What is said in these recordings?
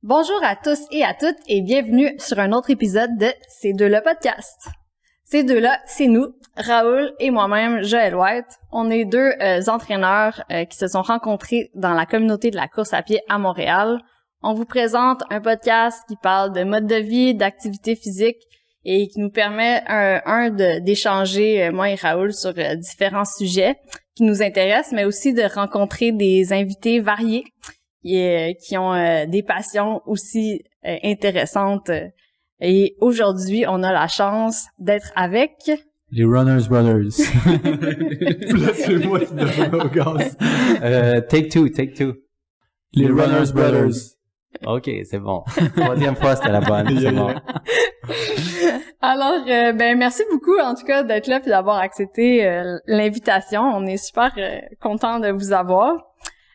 Bonjour à tous et à toutes et bienvenue sur un autre épisode de Ces deux-là podcast. Ces deux-là, c'est nous, Raoul et moi-même, Joël White. On est deux entraîneurs qui se sont rencontrés dans la communauté de la course à pied à Montréal. On vous présente un podcast qui parle de mode de vie, d'activité physique et qui nous permet d'échanger, moi et Raoul, sur différents sujets qui nous intéressent, mais aussi de rencontrer des invités variés qui ont des passions aussi intéressantes. Et aujourd'hui, on a la chance d'être avec... Les Runners Brothers. Là, c'est moi qui donne au gaz. Take two. Les Runners Brothers. OK, c'est bon. Troisième fois, c'était la bonne. C'est bon. Alors, merci beaucoup, en tout cas, d'être là puis d'avoir accepté l'invitation. On est super content de vous avoir.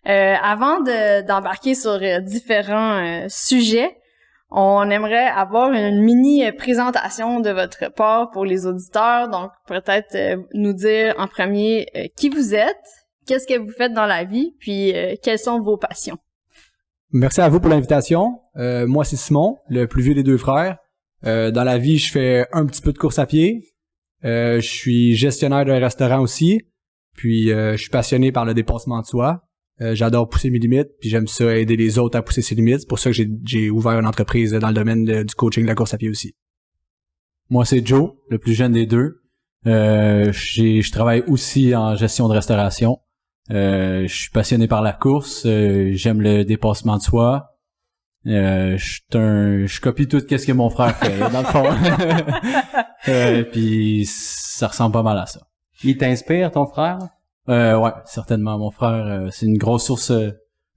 Avant d'embarquer sur différents sujets, on aimerait avoir une mini présentation de votre part pour les auditeurs. Donc, peut-être nous dire en premier qui vous êtes, qu'est-ce que vous faites dans la vie, puis quelles sont vos passions. Merci à vous pour l'invitation. Moi, c'est Simon, le plus vieux des deux frères. Dans la vie, je fais un petit peu de course à pied. Je suis gestionnaire d'un restaurant aussi. Puis, je suis passionné par le dépassement de soi. J'adore pousser mes limites, puis j'aime ça aider les autres à pousser ses limites. C'est pour ça que j'ai ouvert une entreprise dans le domaine du coaching de la course à pied aussi. Moi, c'est Joe, le plus jeune des deux. Je travaille aussi en gestion de restauration. Je suis passionné par la course. J'aime le dépassement de soi. Je copie tout ce que mon frère fait, dans le fond. Puis ça ressemble pas mal à ça. Il t'inspire, ton frère? Ouais, certainement. Mon frère, c'est une grosse source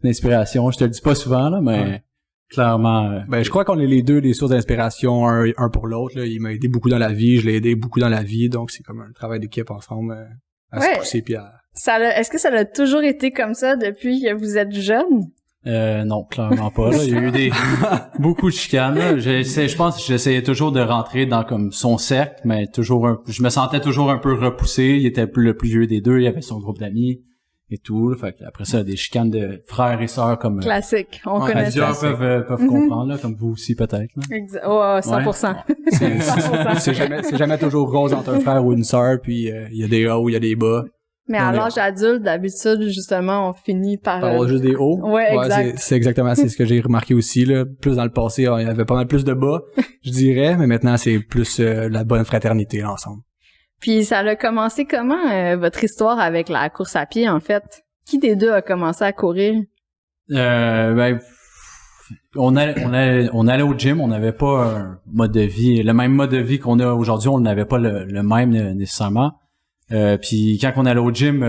d'inspiration. Je te le dis pas souvent, là, mais clairement... je crois qu'on est les deux des sources d'inspiration, un pour l'autre. Là. Il m'a aidé beaucoup dans la vie, je l'ai aidé beaucoup dans la vie, donc c'est comme un travail d'équipe ensemble à se pousser puis à... Est-ce que ça a toujours été comme ça depuis que vous êtes jeune? Non, clairement pas. Là. Il y a eu beaucoup de chicanes. Là. Je pense que j'essayais toujours de rentrer dans comme son cercle, mais je me sentais toujours un peu repoussé. Il était le plus vieux des deux, il avait son groupe d'amis et tout. Là. Fait que après ça, des chicanes de frères et sœurs comme classique, on connaît ça. Plusieurs peuvent comprendre, là, comme vous aussi peut-être. Là. 100%. Ouais. C'est jamais toujours rose entre un frère ou une sœur, puis il y a des hauts, il y a des bas. Mais à l'âge adulte, d'habitude, justement, on finit par avoir juste des hauts. Ouais, exact. C'est exactement ce que j'ai remarqué aussi, là. Plus dans le passé, il y avait pas mal plus de bas, je dirais, mais maintenant, c'est plus la bonne fraternité, là, ensemble. Puis, ça a commencé comment, votre histoire avec la course à pied, en fait? Qui des deux a commencé à courir? On allait au gym, on n'avait pas un mode de vie, le même mode de vie qu'on a aujourd'hui, on n'avait pas le même nécessairement. Puis quand on allait au gym,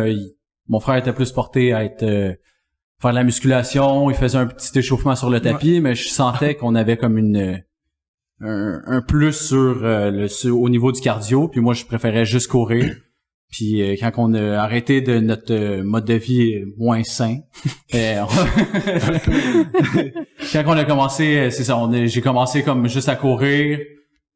mon frère était plus porté à faire de la musculation, il faisait un petit échauffement sur le tapis, mais je sentais qu'on avait comme un plus sur au niveau du cardio, puis moi je préférais juste courir. Puis quand on a arrêté de notre mode de vie moins sain, quand on a commencé, c'est ça, j'ai commencé comme juste à courir.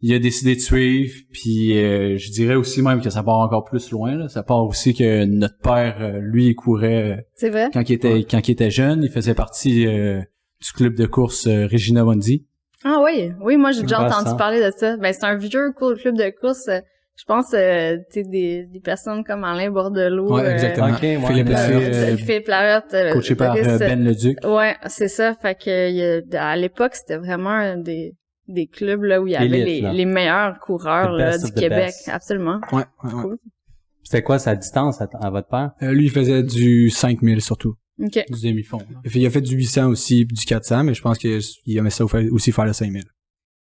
Il a décidé de suivre, puis je dirais aussi même que ça part encore plus loin. Là. Ça part aussi que notre père, lui, il courait. C'est vrai? Quand il était jeune, il faisait partie du club de course Regina Mundi. Ah oui, moi j'ai déjà entendu parler de ça. Ben c'est un vieux club de course. Je pense des personnes comme Alain Bordelot. Ouais, exactement. Philippe Larette, coaché par Ben Leduc. Ouais, c'est ça. Fait que à l'époque, c'était vraiment des clubs là où il y avait les meilleurs coureurs là, du Québec. Absolument. Ouais. Cool. C'était quoi sa distance à votre père? Lui, il faisait du 5000 surtout. OK. Du demi-fond. Il a fait du 800 aussi, du 400, mais je pense qu'il aimait ça aussi faire le 5000.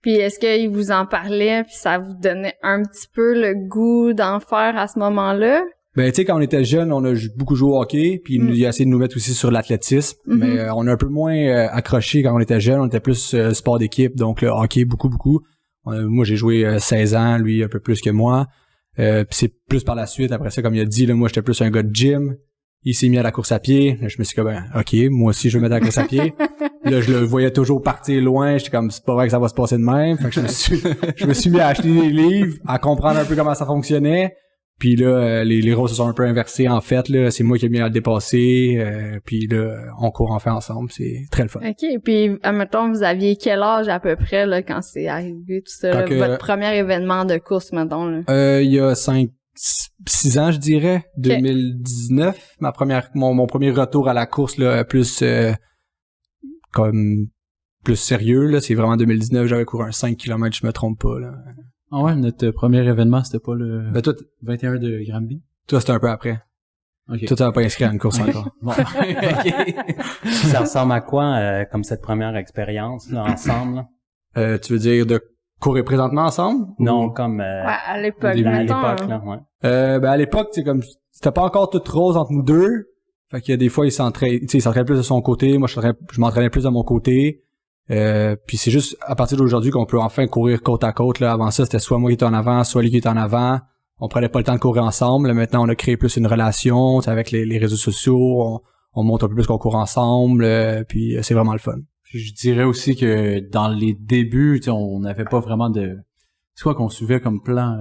Puis est-ce qu'il vous en parlait puis ça vous donnait un petit peu le goût d'en faire à ce moment-là? Ben, tu sais, quand on était jeune, on a beaucoup joué au hockey, puis il a essayé de nous mettre aussi sur l'athlétisme, mais on a un peu moins accroché quand on était jeune, on était plus sport d'équipe, donc le hockey, beaucoup. Moi, j'ai joué 16 ans, lui un peu plus que moi, puis c'est plus par la suite, après ça, comme il a dit, là, moi, j'étais plus un gars de gym, il s'est mis à la course à pied, là, je me suis dit, OK, moi aussi, je vais mettre à la course à pied. Là, je le voyais toujours partir loin, j'étais comme, c'est pas vrai que ça va se passer de même, fait que je me suis mis à acheter des livres, à comprendre un peu comment ça fonctionnait. Puis là, les rôles se sont un peu inversés. En fait, là, c'est moi qui ai mis à le dépasser. Puis là, on court enfin ensemble. C'est très le fun. OK. Puis, admettons, vous aviez quel âge à peu près là quand c'est arrivé tout ça? Là, votre premier événement de course, mettons. Là. Il y a 6 ans, je dirais. 2019, mon premier retour à la course, là, plus comme plus sérieux, là. C'est vraiment 2019, j'avais couru un 5 km, je me trompe pas, là. Ah ouais, notre premier événement, c'était pas le Ben, toi, 21 de Granby? toi, c'était un peu après. OK. Toi, t'avais pas inscrit à une course encore. Bon. OK. Ça ressemble à quoi, comme cette première expérience, là, ensemble? Là? Tu veux dire de courir présentement ensemble? Non, comme, Ouais, à l'époque, à mettons, l'époque, hein. là, ouais. Ben, à l'époque, c'est comme, c'était pas encore toute rose entre nous deux. Fait qu'il y a des fois, il s'entraînait plus de son côté. Moi, je m'entraînais plus de mon côté. Puis c'est juste à partir d'aujourd'hui qu'on peut enfin courir côte à côte. Là. Avant ça, c'était soit moi qui étais en avant, soit lui qui était en avant. On prenait pas le temps de courir ensemble. Là, maintenant, on a créé plus une relation avec les réseaux sociaux. On montre un peu plus qu'on court ensemble. Puis c'est vraiment le fun. Je dirais aussi que dans les débuts, on n'avait pas vraiment de... C'est quoi qu'on suivait comme plan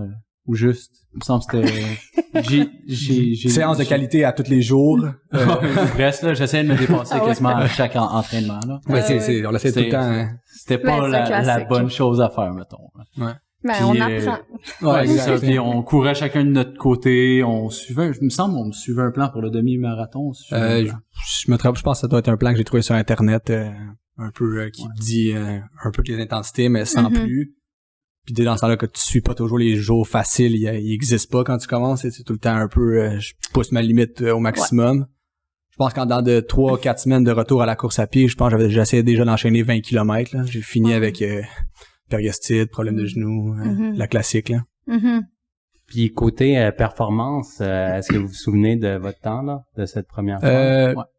ou juste? Il me semble que c'était... Séance de qualité à tous les jours. Presque, là, j'essayais de me dépasser quasiment à chaque entraînement. Là. Ouais, on l'essaie tout le temps. Hein. C'était pas Ben, la bonne chose à faire, mettons. Ouais. Ben, Puis, on apprend. Ouais, c'est ça. Puis on courait chacun de notre côté. On suivait, il me semble, on suivait un plan pour le demi-marathon. Je pense que ça doit être un plan que j'ai trouvé sur Internet, un peu qui dit un peu les intensités, mais sans plus. Puis dès dans ce temps-là que tu suis pas toujours les jours faciles, il existe pas quand tu commences. C'est tout le temps un peu, je pousse ma limite au maximum. Ouais. Je pense qu'en dans de 3-4 semaines de retour à la course à pied, je pense que j'essayais déjà d'enchaîner 20 km. Là. J'ai fini avec périostite, problème de genoux, la classique. Là. Puis côté performance, est-ce que vous vous souvenez de votre temps là, de cette première fois?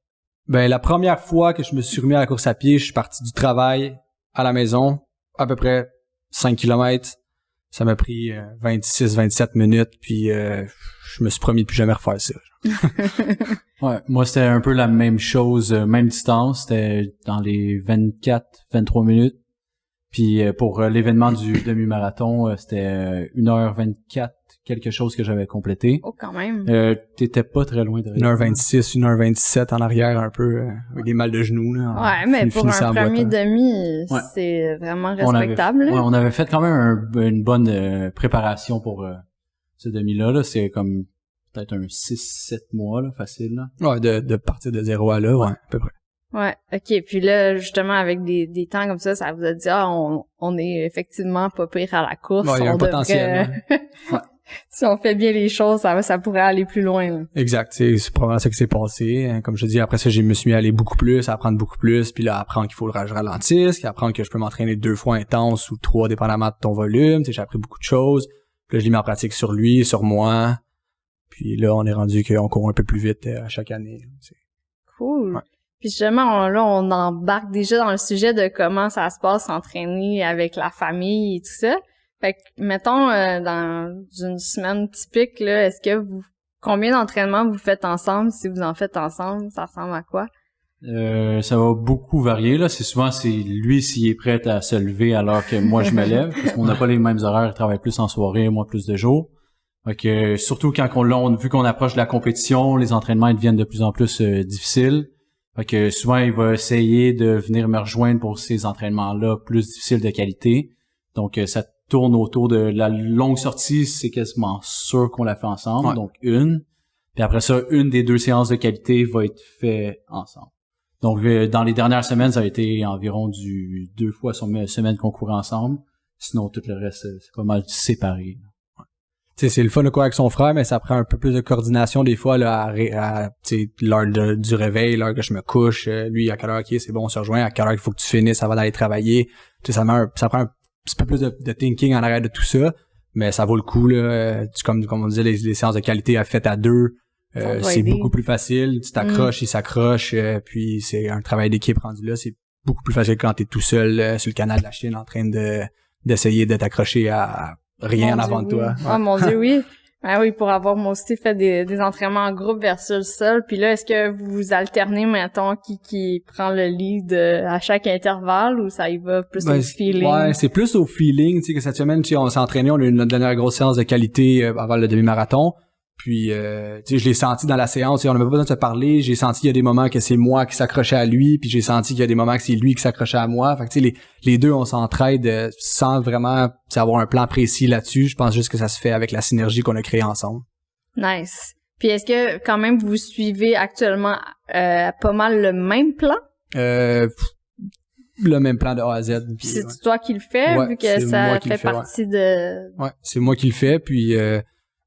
Ben la première fois que je me suis remis à la course à pied, je suis parti du travail à la maison, à peu près 5 km. Ça m'a pris 26-27 minutes, puis je me suis promis de plus jamais refaire ça. Ouais, moi c'était un peu la même chose, même distance, c'était dans les 24-23 minutes. Puis pour l'événement du demi-marathon, c'était 1h24, quelque chose que j'avais complété. Oh, quand même. T'étais pas très loin de 1h26, 1h27 en arrière, un peu, avec des mal de genoux. Là, ouais, mais pour un premier demi, c'est vraiment respectable. On avait fait quand même une bonne préparation pour ce demi-là. Là. C'est comme peut-être un 6-7 mois, là, facile. Là. Ouais, de partir de 0 à là, ouais, à peu près. Ouais, ok. Puis là, justement, avec des temps comme ça vous a dit, on est effectivement pas pire à la course. Ouais, il y a un potentiel. Ouais. Si on fait bien les choses, ça pourrait aller plus loin. Là. Exact, c'est probablement ça qui s'est passé. Comme je te dis, après ça, je me suis mis à aller beaucoup plus, à apprendre beaucoup plus, puis là, apprendre qu'il faut que je ralentisse, apprendre que je peux m'entraîner 2 fois intense ou 3, dépendamment de ton volume. J'ai appris beaucoup de choses. Puis là, je l'ai mis en pratique sur lui, sur moi. Puis là, on est rendu qu'on court un peu plus vite à chaque année. Cool. Ouais. Puis justement, on embarque déjà dans le sujet de comment ça se passe s'entraîner avec la famille et tout ça. Fait que, mettons, dans une semaine typique, là, combien d'entraînements vous faites ensemble? Si vous en faites ensemble, ça ressemble à quoi? Ça va beaucoup varier, là. C'est lui s'il est prêt à se lever alors que moi je me lève, parce qu'on n'a pas les mêmes horaires, il travaille plus en soirée, moi plus de jour. Fait que, surtout quand vu qu'on approche de la compétition, les entraînements ils deviennent de plus en plus difficiles. Fait que souvent, il va essayer de venir me rejoindre pour ces entraînements-là plus difficiles de qualité. Donc, ça tourne autour de la longue sortie, c'est quasiment sûr qu'on la fait ensemble. Ouais. Donc, une. Puis après ça, une des 2 séances de qualité va être fait ensemble. Donc, dans les dernières semaines, ça a été environ 2 fois semaine qu'on courait ensemble. Sinon, tout le reste, c'est pas mal séparé. T'sais, c'est le fun de courir avec son frère, mais ça prend un peu plus de coordination des fois là, à l'heure du réveil, l'heure que je me couche. Lui, à quelle heure, ok, c'est bon, on se rejoint. À quelle heure il faut que tu finisses avant d'aller travailler. Ça prend un petit peu plus de thinking en arrière de tout ça, mais ça vaut le coup. Là, comme on disait, les séances de qualité faites à 2, c'est beaucoup plus facile. Tu t'accroches, il s'accroche, puis c'est un travail d'équipe rendu là. C'est beaucoup plus facile quand t'es tout seul sur le canal de la Chine en train d'essayer de t'accrocher à rien en avant de toi. Ouais. Oh mon Dieu, oui. Ah oui, pour avoir moi aussi fait des entraînements en groupe versus seul. Puis là, est-ce que vous vous alternez, mettons, qui prend le lead à chaque intervalle ou ça y va plus au feeling? Ouais, c'est plus au feeling. Tu sais, que cette semaine, on s'est entraîné, on a eu notre dernière grosse séance de qualité avant le demi-marathon. Puis, tu sais, je l'ai senti dans la séance. On n'avait pas besoin de se parler. J'ai senti qu'il y a des moments que c'est moi qui s'accrochais à lui, puis j'ai senti qu'il y a des moments que c'est lui qui s'accrochait à moi. Fait que, tu sais, les deux, on s'entraide sans vraiment avoir un plan précis là-dessus. Je pense juste que ça se fait avec la synergie qu'on a créée ensemble. Nice. Puis est-ce que, quand même, vous suivez actuellement pas mal le même plan? Le même plan de A à Z. Puis c'est toi qui le fais, vu que ça fait partie de... Ouais, c'est moi qui le fais, puis...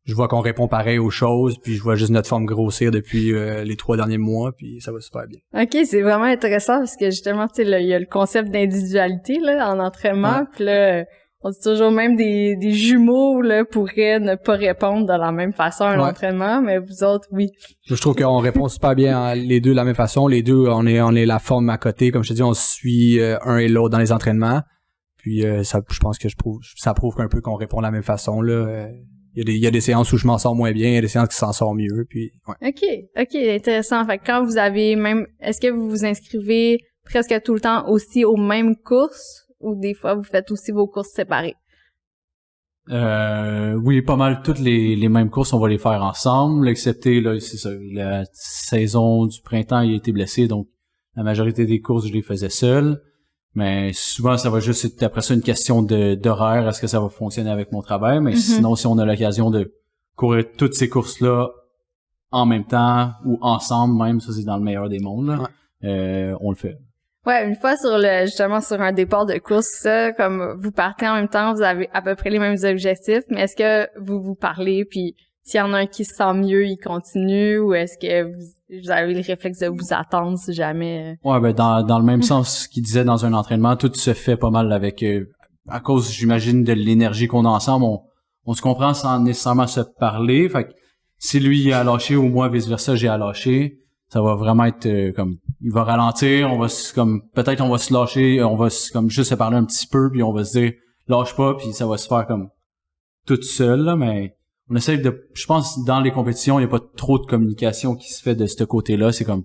je vois qu'on répond pareil aux choses, puis je vois juste notre forme grossir depuis les 3 derniers mois, puis ça va super bien. OK, c'est vraiment intéressant parce que justement, tu sais, il y a le concept d'individualité là en entraînement, puis là, on dit toujours même des jumeaux là pourraient ne pas répondre de la même façon à un entraînement, mais vous autres, oui. Je trouve qu'on répond super bien les deux de la même façon. Les deux, on est la forme à côté, comme je te dis, on suit un et l'autre dans les entraînements. Puis ça, je pense que ça prouve un peu qu'on répond de la même façon là. Il y a des séances où je m'en sors moins bien, il y a des séances qui s'en sortent mieux, puis ouais. OK, intéressant. Fait que quand vous avez même, est-ce que vous vous inscrivez presque tout le temps aussi aux mêmes courses ou des fois vous faites aussi vos courses séparées? Oui, pas mal toutes les mêmes courses, on va les faire ensemble, excepté là, c'est ça, la saison du printemps, il a été blessé, donc la majorité des courses, je les faisais seul. Mais souvent, ça va juste être après ça une question d'horaire. Est-ce que ça va fonctionner avec mon travail? Mais sinon, si on a l'occasion de courir toutes ces courses-là en même temps ou ensemble même, ça c'est dans le meilleur des mondes, là, on le fait. Ouais, une fois justement sur un départ de course, ça, comme vous partez en même temps, vous avez à peu près les mêmes objectifs, mais est-ce que vous parlez puis s'il y en a un qui se sent mieux, il continue, ou est-ce que vous avez le réflexe de vous attendre si jamais... Ouais, ben dans le même sens qu'il disait dans un entraînement, tout se fait pas mal avec... à cause, j'imagine, de l'énergie qu'on a ensemble, on se comprend sans nécessairement se parler. Fait que si lui a lâché ou moi, vice-versa, j'ai à lâcher, ça va vraiment être comme... Il va ralentir, on va peut-être on va se lâcher, on va comme juste se parler un petit peu, puis on va se dire « lâche pas », puis ça va se faire comme toute seule, là, mais... On essaie je pense, dans les compétitions, il n'y a pas trop de communication qui se fait de ce côté-là. C'est comme,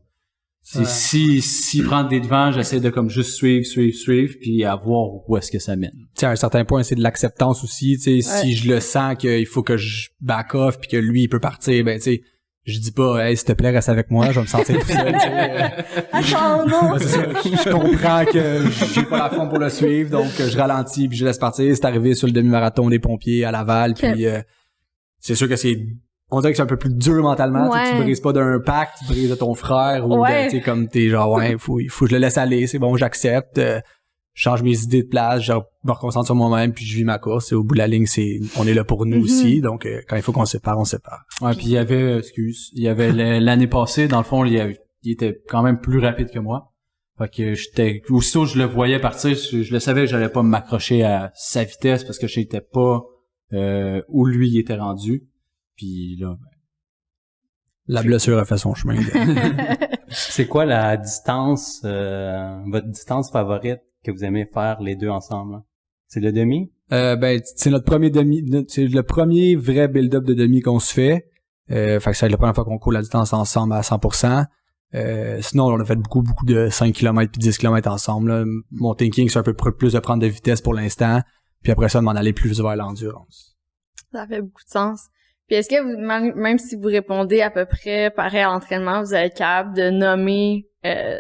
s'il prend des devants, j'essaie de comme juste suivre, puis à voir où est-ce que ça mène. Tu sais, à un certain point, c'est de l'acceptance aussi. Tu sais, si je le sens qu'il faut que je back off puis que lui, il peut partir, ben, tu sais, je dis pas, hey, s'il te plaît, reste avec moi, je vais me sentir tout seul, tu sais. Attends, non! C'est ça. Je comprends que j'ai pas la forme pour le suivre, donc je ralentis puis je laisse partir. C'est arrivé sur le demi-marathon des pompiers à Laval, puis c'est sûr que on dirait que c'est un peu plus dur mentalement. Tu brises pas d'un pack, tu brises de ton frère ou tu sais, comme t'es genre, il faut que je le laisse aller, c'est bon, j'accepte, je change mes idées de place, je me reconcentre sur moi-même puis je vis ma course. Et au bout de la ligne, on est là pour nous aussi, donc quand il faut qu'on se sépare, on se sépare. Ouais, puis il y avait l'année passée, dans le fond, il était quand même plus rapide que moi. Fait que aussitôt je le voyais partir, je le savais que j'allais pas m'accrocher à sa vitesse parce que j'étais pas où lui il était rendu. Puis là, la blessure a fait son chemin. C'est quoi la distance, votre distance favorite que vous aimez faire les deux ensemble? C'est le demi? Ben, c'est notre premier demi, c'est le premier vrai build-up de demi qu'on se fait. Fait que c'est la première fois qu'on court la distance ensemble à 100%. Sinon, on a fait beaucoup de 5 km puis 10 km ensemble, là. Mon thinking, c'est un peu plus de prendre de vitesse pour l'instant. Puis après ça, de m'en aller plus vers l'endurance. Ça fait beaucoup de sens. Puis est-ce que même si vous répondez à peu près pareil à l'entraînement, vous êtes capable de nommer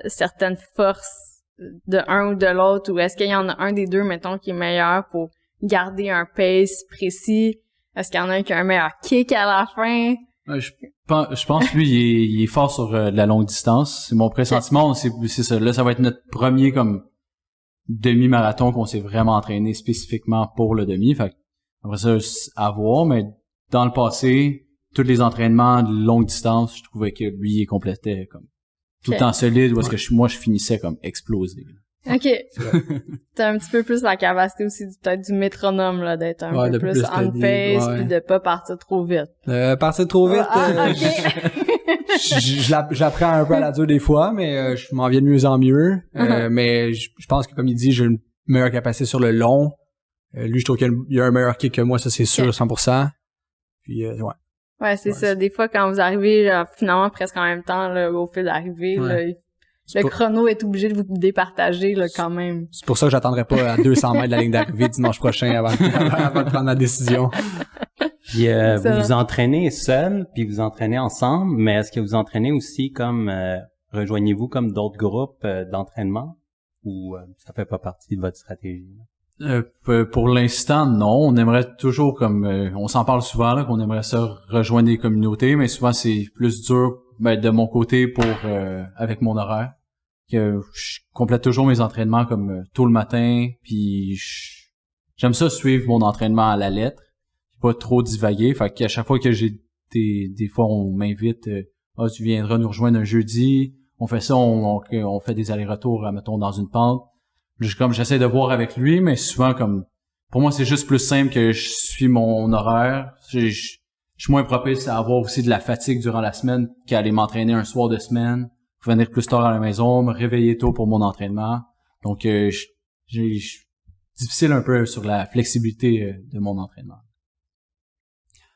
certaines forces de un ou de l'autre, ou est-ce qu'il y en a un des deux, mettons, qui est meilleur pour garder un pace précis? Est-ce qu'il y en a un qui a un meilleur kick à la fin? Je pense que lui, il est fort sur la longue distance. C'est mon pressentiment. C'est ça. Là, ça va être notre premier comme demi-marathon qu'on s'est vraiment entraîné spécifiquement pour le demi. Fait après ça, à voir, mais dans le passé, tous les entraînements de longue distance, je trouvais que lui, il complétait comme tout le temps solide, ou est-ce que moi, je finissais comme explosé. OK. T'as un petit peu plus la capacité aussi peut-être du métronome, là, d'être un peu plus on pace, puis de pas partir trop vite. Partir trop vite, OK. j'apprends un peu à la dure des fois, mais je m'en viens de mieux en mieux. Mais je pense que, comme il dit, j'ai une meilleure capacité sur le long. Lui, je trouve qu'il y a un meilleur kick que moi, ça c'est sûr, 100%. Puis, ouais. Ouais, c'est ça. Des fois, quand vous arrivez, là, finalement, presque en même temps, là, au fil d'arrivée, là, le chrono est obligé de vous départager, là, quand même. C'est pour ça que j'attendrai pas à 200 mètres de la ligne d'arrivée dimanche prochain avant de prendre ma décision. Puis vous vous entraînez seul, puis vous entraînez ensemble, mais est-ce que vous entraînez aussi comme rejoignez-vous comme d'autres groupes d'entraînement ou ça fait pas partie de votre stratégie? Pour l'instant, non. On aimerait toujours comme on s'en parle souvent là qu'on aimerait ça rejoindre des communautés, mais souvent c'est plus dur de mon côté pour avec mon horaire. Que je complète toujours mes entraînements comme tôt le matin, puis j'aime ça suivre mon entraînement à la lettre, pas trop divaguer. Fait qu'à chaque fois que j'ai des fois on m'invite, tu viendras nous rejoindre un jeudi, on fait ça, on fait des allers-retours, mettons dans une pente. Comme j'essaie de voir avec lui, mais souvent comme pour moi c'est juste plus simple que je suis mon horaire. Je suis moins propice à avoir aussi de la fatigue durant la semaine qu'à aller m'entraîner un soir de semaine, venir plus tard à la maison, me réveiller tôt pour mon entraînement. Donc j'ai difficile un peu sur la flexibilité de mon entraînement.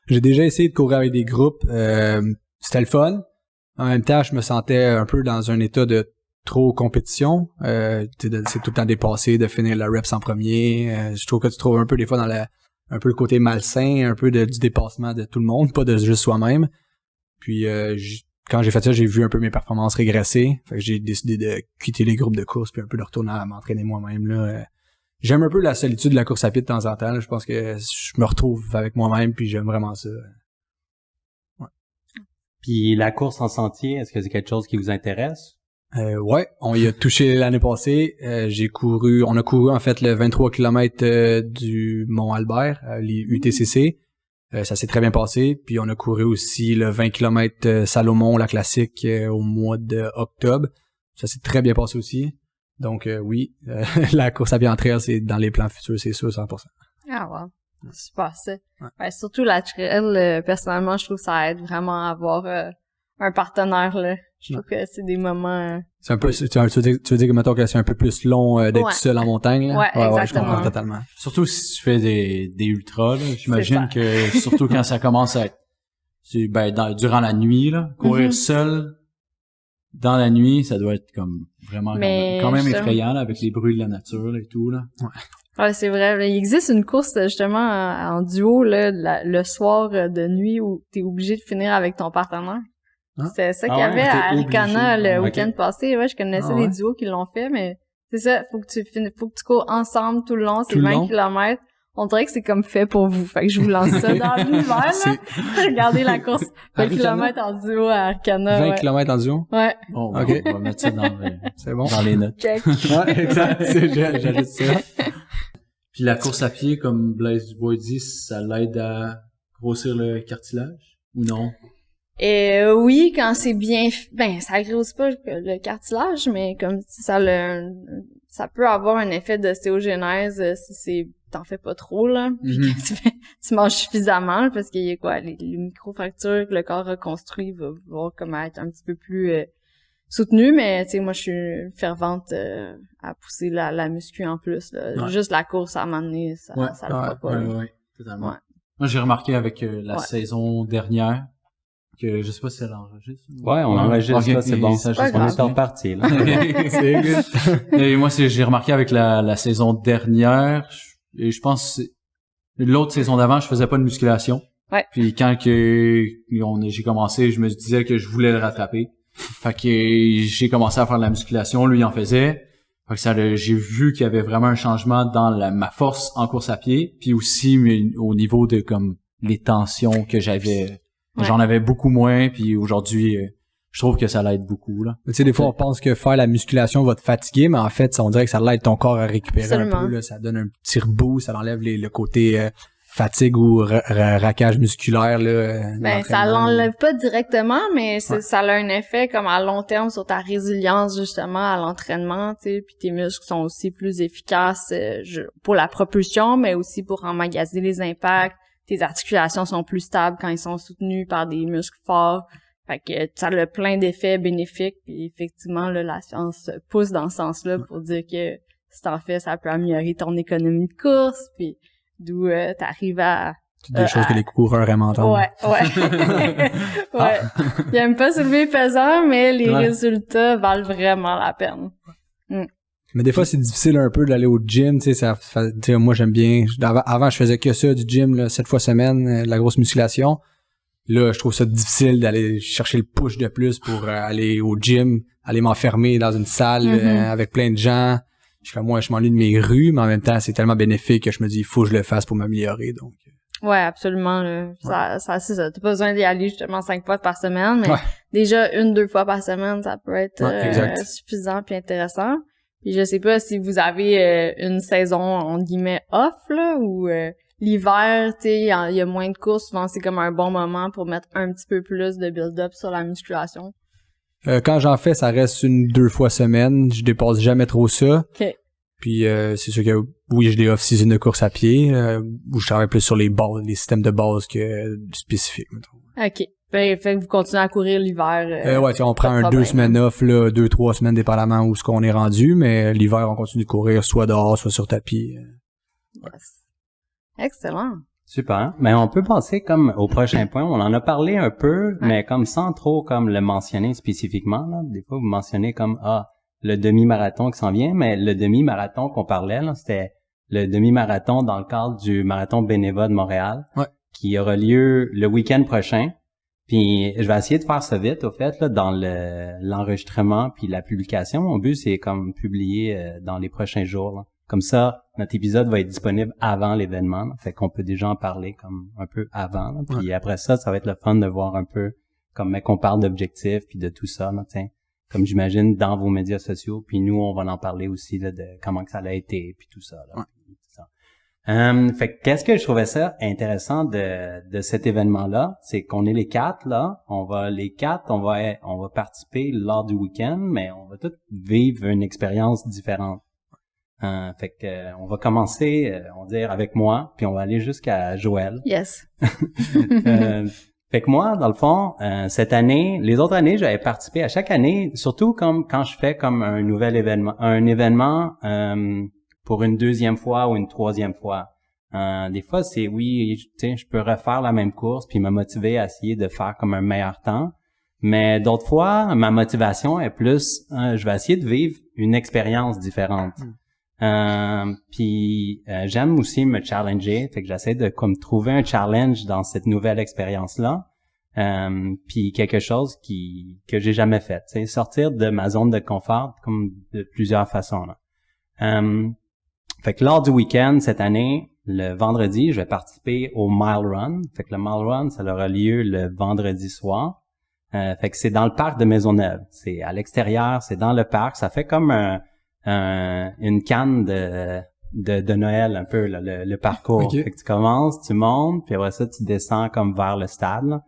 J'ai déjà essayé de courir avec des groupes, c'était le fun. En même temps, je me sentais un peu dans un état de trop compétition, c'est tout le temps dépassé, de finir la reps en premier. Je trouve que tu trouves un peu des fois dans un peu le côté malsain, un peu du dépassement de tout le monde, pas de juste soi-même. Puis quand j'ai fait ça, j'ai vu un peu mes performances régresser. Fait que j'ai décidé de quitter les groupes de course puis un peu de retourner à m'entraîner moi-même là. J'aime un peu la solitude de la course à pied de temps en temps. Là. Je pense que je me retrouve avec moi-même puis j'aime vraiment ça. Ouais. Puis la course en sentier, est-ce que c'est quelque chose qui vous intéresse? Ouais, on y a touché l'année passée. On a couru en fait le 23 km du Mont-Albert, les UTCC. Ça s'est très bien passé. Puis on a couru aussi le 20 km Salomon, la classique, au mois d'octobre. Ça s'est très bien passé aussi. Donc oui, la course à pied en trail, c'est dans les plans futurs, c'est sûr, 100%. Ah wow, super ça. Ouais, surtout la trail, personnellement, je trouve que ça aide vraiment à avoir un partenaire là. Je trouve que c'est des moments... C'est un peu, tu veux dire que mettons que c'est un peu plus long d'être tout seul en montagne, là? Ouais, exactement. Ouais, je comprends totalement. Surtout si tu fais des ultras, là, j'imagine que surtout quand ça commence à être durant la nuit, là, courir seul dans la nuit, ça doit être comme vraiment quand même effrayant là, avec les bruits de la nature là, et tout là. Ouais, c'est vrai. Là, il existe une course justement en duo là, le soir de nuit où t'es obligé de finir avec ton partenaire. C'est ça qu'il y avait à Arikana le week-end passé. Ouais, je connaissais les duos qui l'ont fait, mais c'est ça, faut que tu cours ensemble tout le long, c'est 20 km. On dirait que c'est comme fait pour vous. Fait que je vous lance ça dans l'univers, là. Regardez la course 20 km en duo à Arikana. 20 km en duo? Ouais. Bon, okay. On va mettre ça c'est bon. Dans les notes. Check. Ouais, exact. J'ajoute ça. Puis la course à pied, comme Blaise Dubois dit, ça l'aide à grossir le cartilage ou non? Oui, quand c'est bien, ça grossit pas le cartilage, mais comme ça peut avoir un effet d'ostéogenèse si t'en fais pas trop, là. Puis que tu manges suffisamment, parce qu'il y a quoi, les micro-fractures que le corps reconstruit va voir comment être un petit peu plus soutenu, mais tu sais, moi je suis fervente à pousser la muscu en plus, là. Ouais. Juste la course à m'amener, ça le fera pas. Ouais, totalement. Ouais. Moi j'ai remarqué avec la saison dernière, que je sais pas si elle enregistre. Ouais, on enregistre, là, c'est bon. On est en partie, là. C'est good. Et moi, j'ai remarqué avec la saison dernière, et je pense l'autre saison d'avant, je faisais pas de musculation. Ouais. Puis quand j'ai commencé, je me disais que je voulais le rattraper. Fait que j'ai commencé à faire de la musculation, lui il en faisait. Fait que j'ai vu qu'il y avait vraiment un changement dans ma force en course à pied, puis aussi au niveau de comme les tensions que j'avais. Ouais. J'en avais beaucoup moins, puis aujourd'hui, je trouve que ça l'aide beaucoup, là. Tu sais, des fois, on pense que faire la musculation va te fatiguer, mais en fait, on dirait que ça l'aide ton corps à récupérer un peu, là. Ça donne un petit reboost, ça enlève le côté fatigue ou raquage musculaire, là. Ça l'enlève pas directement, mais ça a un effet comme à long terme sur ta résilience, justement, à l'entraînement, tu sais, puis tes muscles sont aussi plus efficaces pour la propulsion, mais aussi pour emmagasiner les impacts. Tes articulations sont plus stables quand ils sont soutenus par des muscles forts. Fait que ça a plein d'effets bénéfiques. Puis effectivement, là, la science pousse dans ce sens-là pour dire que si t'en fais, ça peut améliorer ton économie de course. Puis d'où t'arrives à... des choses que les coureurs aiment entendre. Ouais. Ouais. Ils aiment pas soulever pesant, mais les résultats valent vraiment la peine. Mais des fois, c'est difficile un peu d'aller au gym, tu sais, moi, j'aime bien. Avant, je faisais que ça, du gym, là, 7 fois semaine, de la grosse musculation. Là, je trouve ça difficile d'aller chercher le push de plus pour aller au gym, aller m'enfermer dans une salle avec plein de gens. Je m'ennuie de mes rues, mais en même temps, c'est tellement bénéfique que je me dis, il faut que je le fasse pour m'améliorer, donc. Ouais, absolument, là. Ça, c'est ça. T'as pas besoin d'y aller justement 5 fois par semaine, mais déjà 1-2 fois par semaine, ça peut être suffisant puis intéressant. Puis je sais pas si vous avez une saison, entre guillemets, off, là, ou l'hiver, tu sais, il y a moins de courses, souvent c'est comme un bon moment pour mettre un petit peu plus de build-up sur la musculation. Quand j'en fais, ça reste 1-2 fois semaine. Je dépasse jamais trop ça. OK. Puis c'est sûr que oui, j'ai des off-season de course à pied où je travaille plus sur les bases, les systèmes de base que spécifiques, mettons. OK. Fait que vous continuez à courir l'hiver. Ouais, on prend 2 semaines off, là, 2-3 semaines dépendamment où ce qu'on est rendu, mais l'hiver, on continue de courir soit dehors, soit sur tapis. Yes. Excellent. Super. Mais on peut passer comme au prochain point. On en a parlé un peu, mais comme sans trop comme le mentionner spécifiquement. Là. Des fois, vous mentionnez comme le demi-marathon qui s'en vient, mais le demi-marathon qu'on parlait, là, c'était le demi-marathon dans le cadre du marathon Beneva de Montréal, qui aura lieu le week-end prochain. Puis je vais essayer de faire ça vite, au fait, là, dans l'enregistrement puis la publication. Mon but, c'est comme publier dans les prochains jours. Là. Comme ça, notre épisode va être disponible avant l'événement. Là. Fait qu'on peut déjà en parler comme un peu avant. Là. Puis après ça va être le fun de voir un peu comme qu'on parle d'objectifs puis de tout ça. Là, comme j'imagine dans vos médias sociaux. Puis nous, on va en parler aussi là, de comment que ça a été puis tout ça. Là. Fait que qu'est-ce que je trouvais ça intéressant de cet événement-là, c'est qu'on est les 4 là, on va participer lors du week-end, mais on va tous vivre une expérience différente. Fait que on va commencer, on va dire avec moi, puis on va aller jusqu'à Joël. Yes. Fait que moi, dans le fond, cette année, les autres années, j'avais participé à chaque année, surtout comme quand je fais comme un événement pour une 2e fois ou une 3e fois. Des fois, c'est je peux refaire la même course puis me motiver à essayer de faire comme un meilleur temps. Mais d'autres fois, ma motivation est plus, je vais essayer de vivre une expérience différente. Puis j'aime aussi me challenger, fait que j'essaie de comme trouver un challenge dans cette nouvelle expérience-là. Puis quelque chose que j'ai jamais fait, sortir de ma zone de confort comme de plusieurs façons là. Fait que lors du week-end, cette année, le vendredi, je vais participer au Mile Run. Fait que le Mile Run, ça aura lieu le vendredi soir. Fait que c'est dans le parc de Maisonneuve. C'est à l'extérieur, c'est dans le parc. Ça fait comme une canne de Noël, un peu, là, le parcours. Okay. Fait que tu commences, tu montes, puis après ça, tu descends comme vers le stade, là.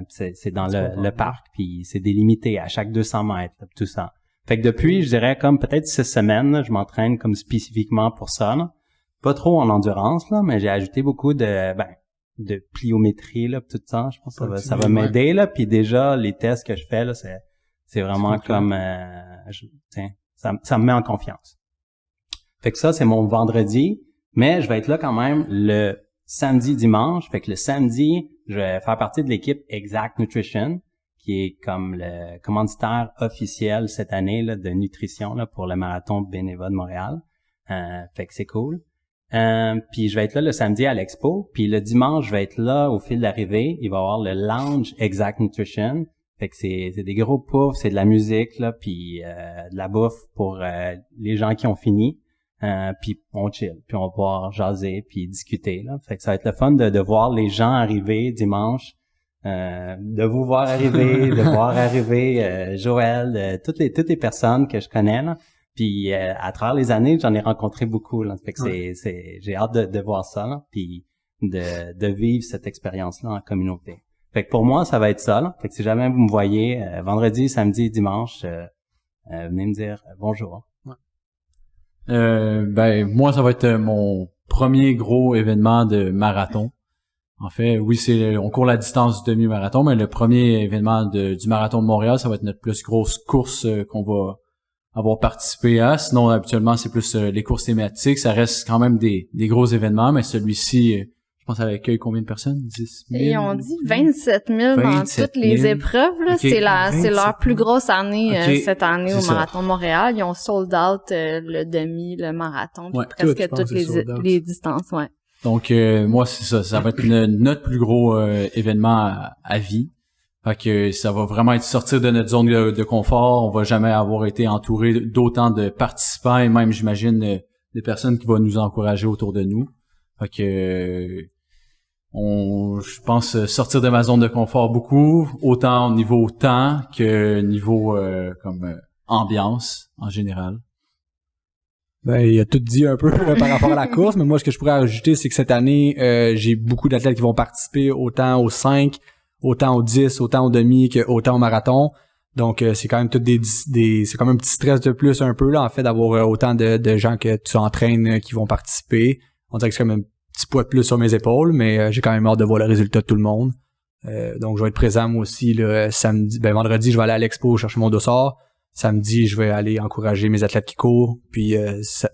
C'est dans le parc, puis c'est délimité à chaque 200 mètres, là, tout ça. Fait que depuis, je dirais comme peut-être 6 semaines, là, je m'entraîne comme spécifiquement pour ça, là. Pas trop en endurance, là, mais j'ai ajouté beaucoup de pliométrie, là, tout ça. Je pense que ça va m'aider, là. Puis déjà, les tests que je fais, là, c'est vraiment comme, ça me met en confiance. Fait que ça, c'est mon vendredi, mais je vais être là quand même le samedi, dimanche. Fait que le samedi, je vais faire partie de l'équipe Exact Nutrition, qui est comme le commanditaire officiel cette année là, de nutrition là, pour le marathon Beneva de Montréal. Fait que c'est cool. Puis je vais être là le samedi à l'expo. Puis le dimanche, je vais être là au fil d'arrivée. Il va y avoir le lounge Exact Nutrition. Fait que c'est des gros poufs, c'est de la musique, là, puis de la bouffe pour les gens qui ont fini. Puis on chill, puis on va pouvoir jaser, puis discuter. Là. Fait que ça va être le fun de voir les gens arriver dimanche. De vous voir arriver, de voir arriver Joël, toutes les personnes que je connais là. Puis à travers les années, j'en ai rencontré beaucoup là. Fait que j'ai hâte de voir ça là, puis de vivre cette expérience là en communauté. Fait que pour moi, ça va être ça là. Fait que si jamais vous me voyez vendredi, samedi, dimanche, venez me dire bonjour. Moi, ça va être mon premier gros événement de marathon. En fait, oui, on court la distance du demi-marathon, mais le premier événement du marathon de Montréal, ça va être notre plus grosse course qu'on va avoir participé à. Sinon, habituellement, c'est plus les courses thématiques. Ça reste quand même des gros événements, mais celui-ci, je pense, elle accueille combien de personnes? 10 000? Ils ont dit 27 000 dans 27 toutes 000. les épreuves, là. Okay. C'est leur 27 plus grosse année, Okay. cette année au C'est ça. Marathon de Montréal. Ils ont sold out, le demi, le marathon, puis Ouais, presque tout, je pense, toutes c'est sold out. les distances, ouais. Donc, moi, c'est ça. Ça va être notre plus gros événement à vie. Fait que ça va vraiment être sortir de notre zone de confort. On va jamais avoir été entouré d'autant de participants et même, j'imagine, des personnes qui vont nous encourager autour de nous. Fait que je pense sortir de ma zone de confort beaucoup, autant au niveau temps que niveau ambiance en général. Ben, il a tout dit un peu par rapport à la course, mais moi, ce que je pourrais ajouter, c'est que cette année, j'ai beaucoup d'athlètes qui vont participer autant aux 5, autant aux 10, autant au demi qu'autant au marathon. Donc, c'est quand même c'est comme un petit stress de plus un peu, là, en fait, d'avoir autant de gens que tu entraînes qui vont participer. On dirait que c'est comme un petit poids de plus sur mes épaules, mais j'ai quand même hâte de voir le résultat de tout le monde. Donc, je vais être présent, moi aussi, là, vendredi, je vais aller à l'expo chercher mon dossard. Samedi, je vais aller encourager mes athlètes qui courent. Puis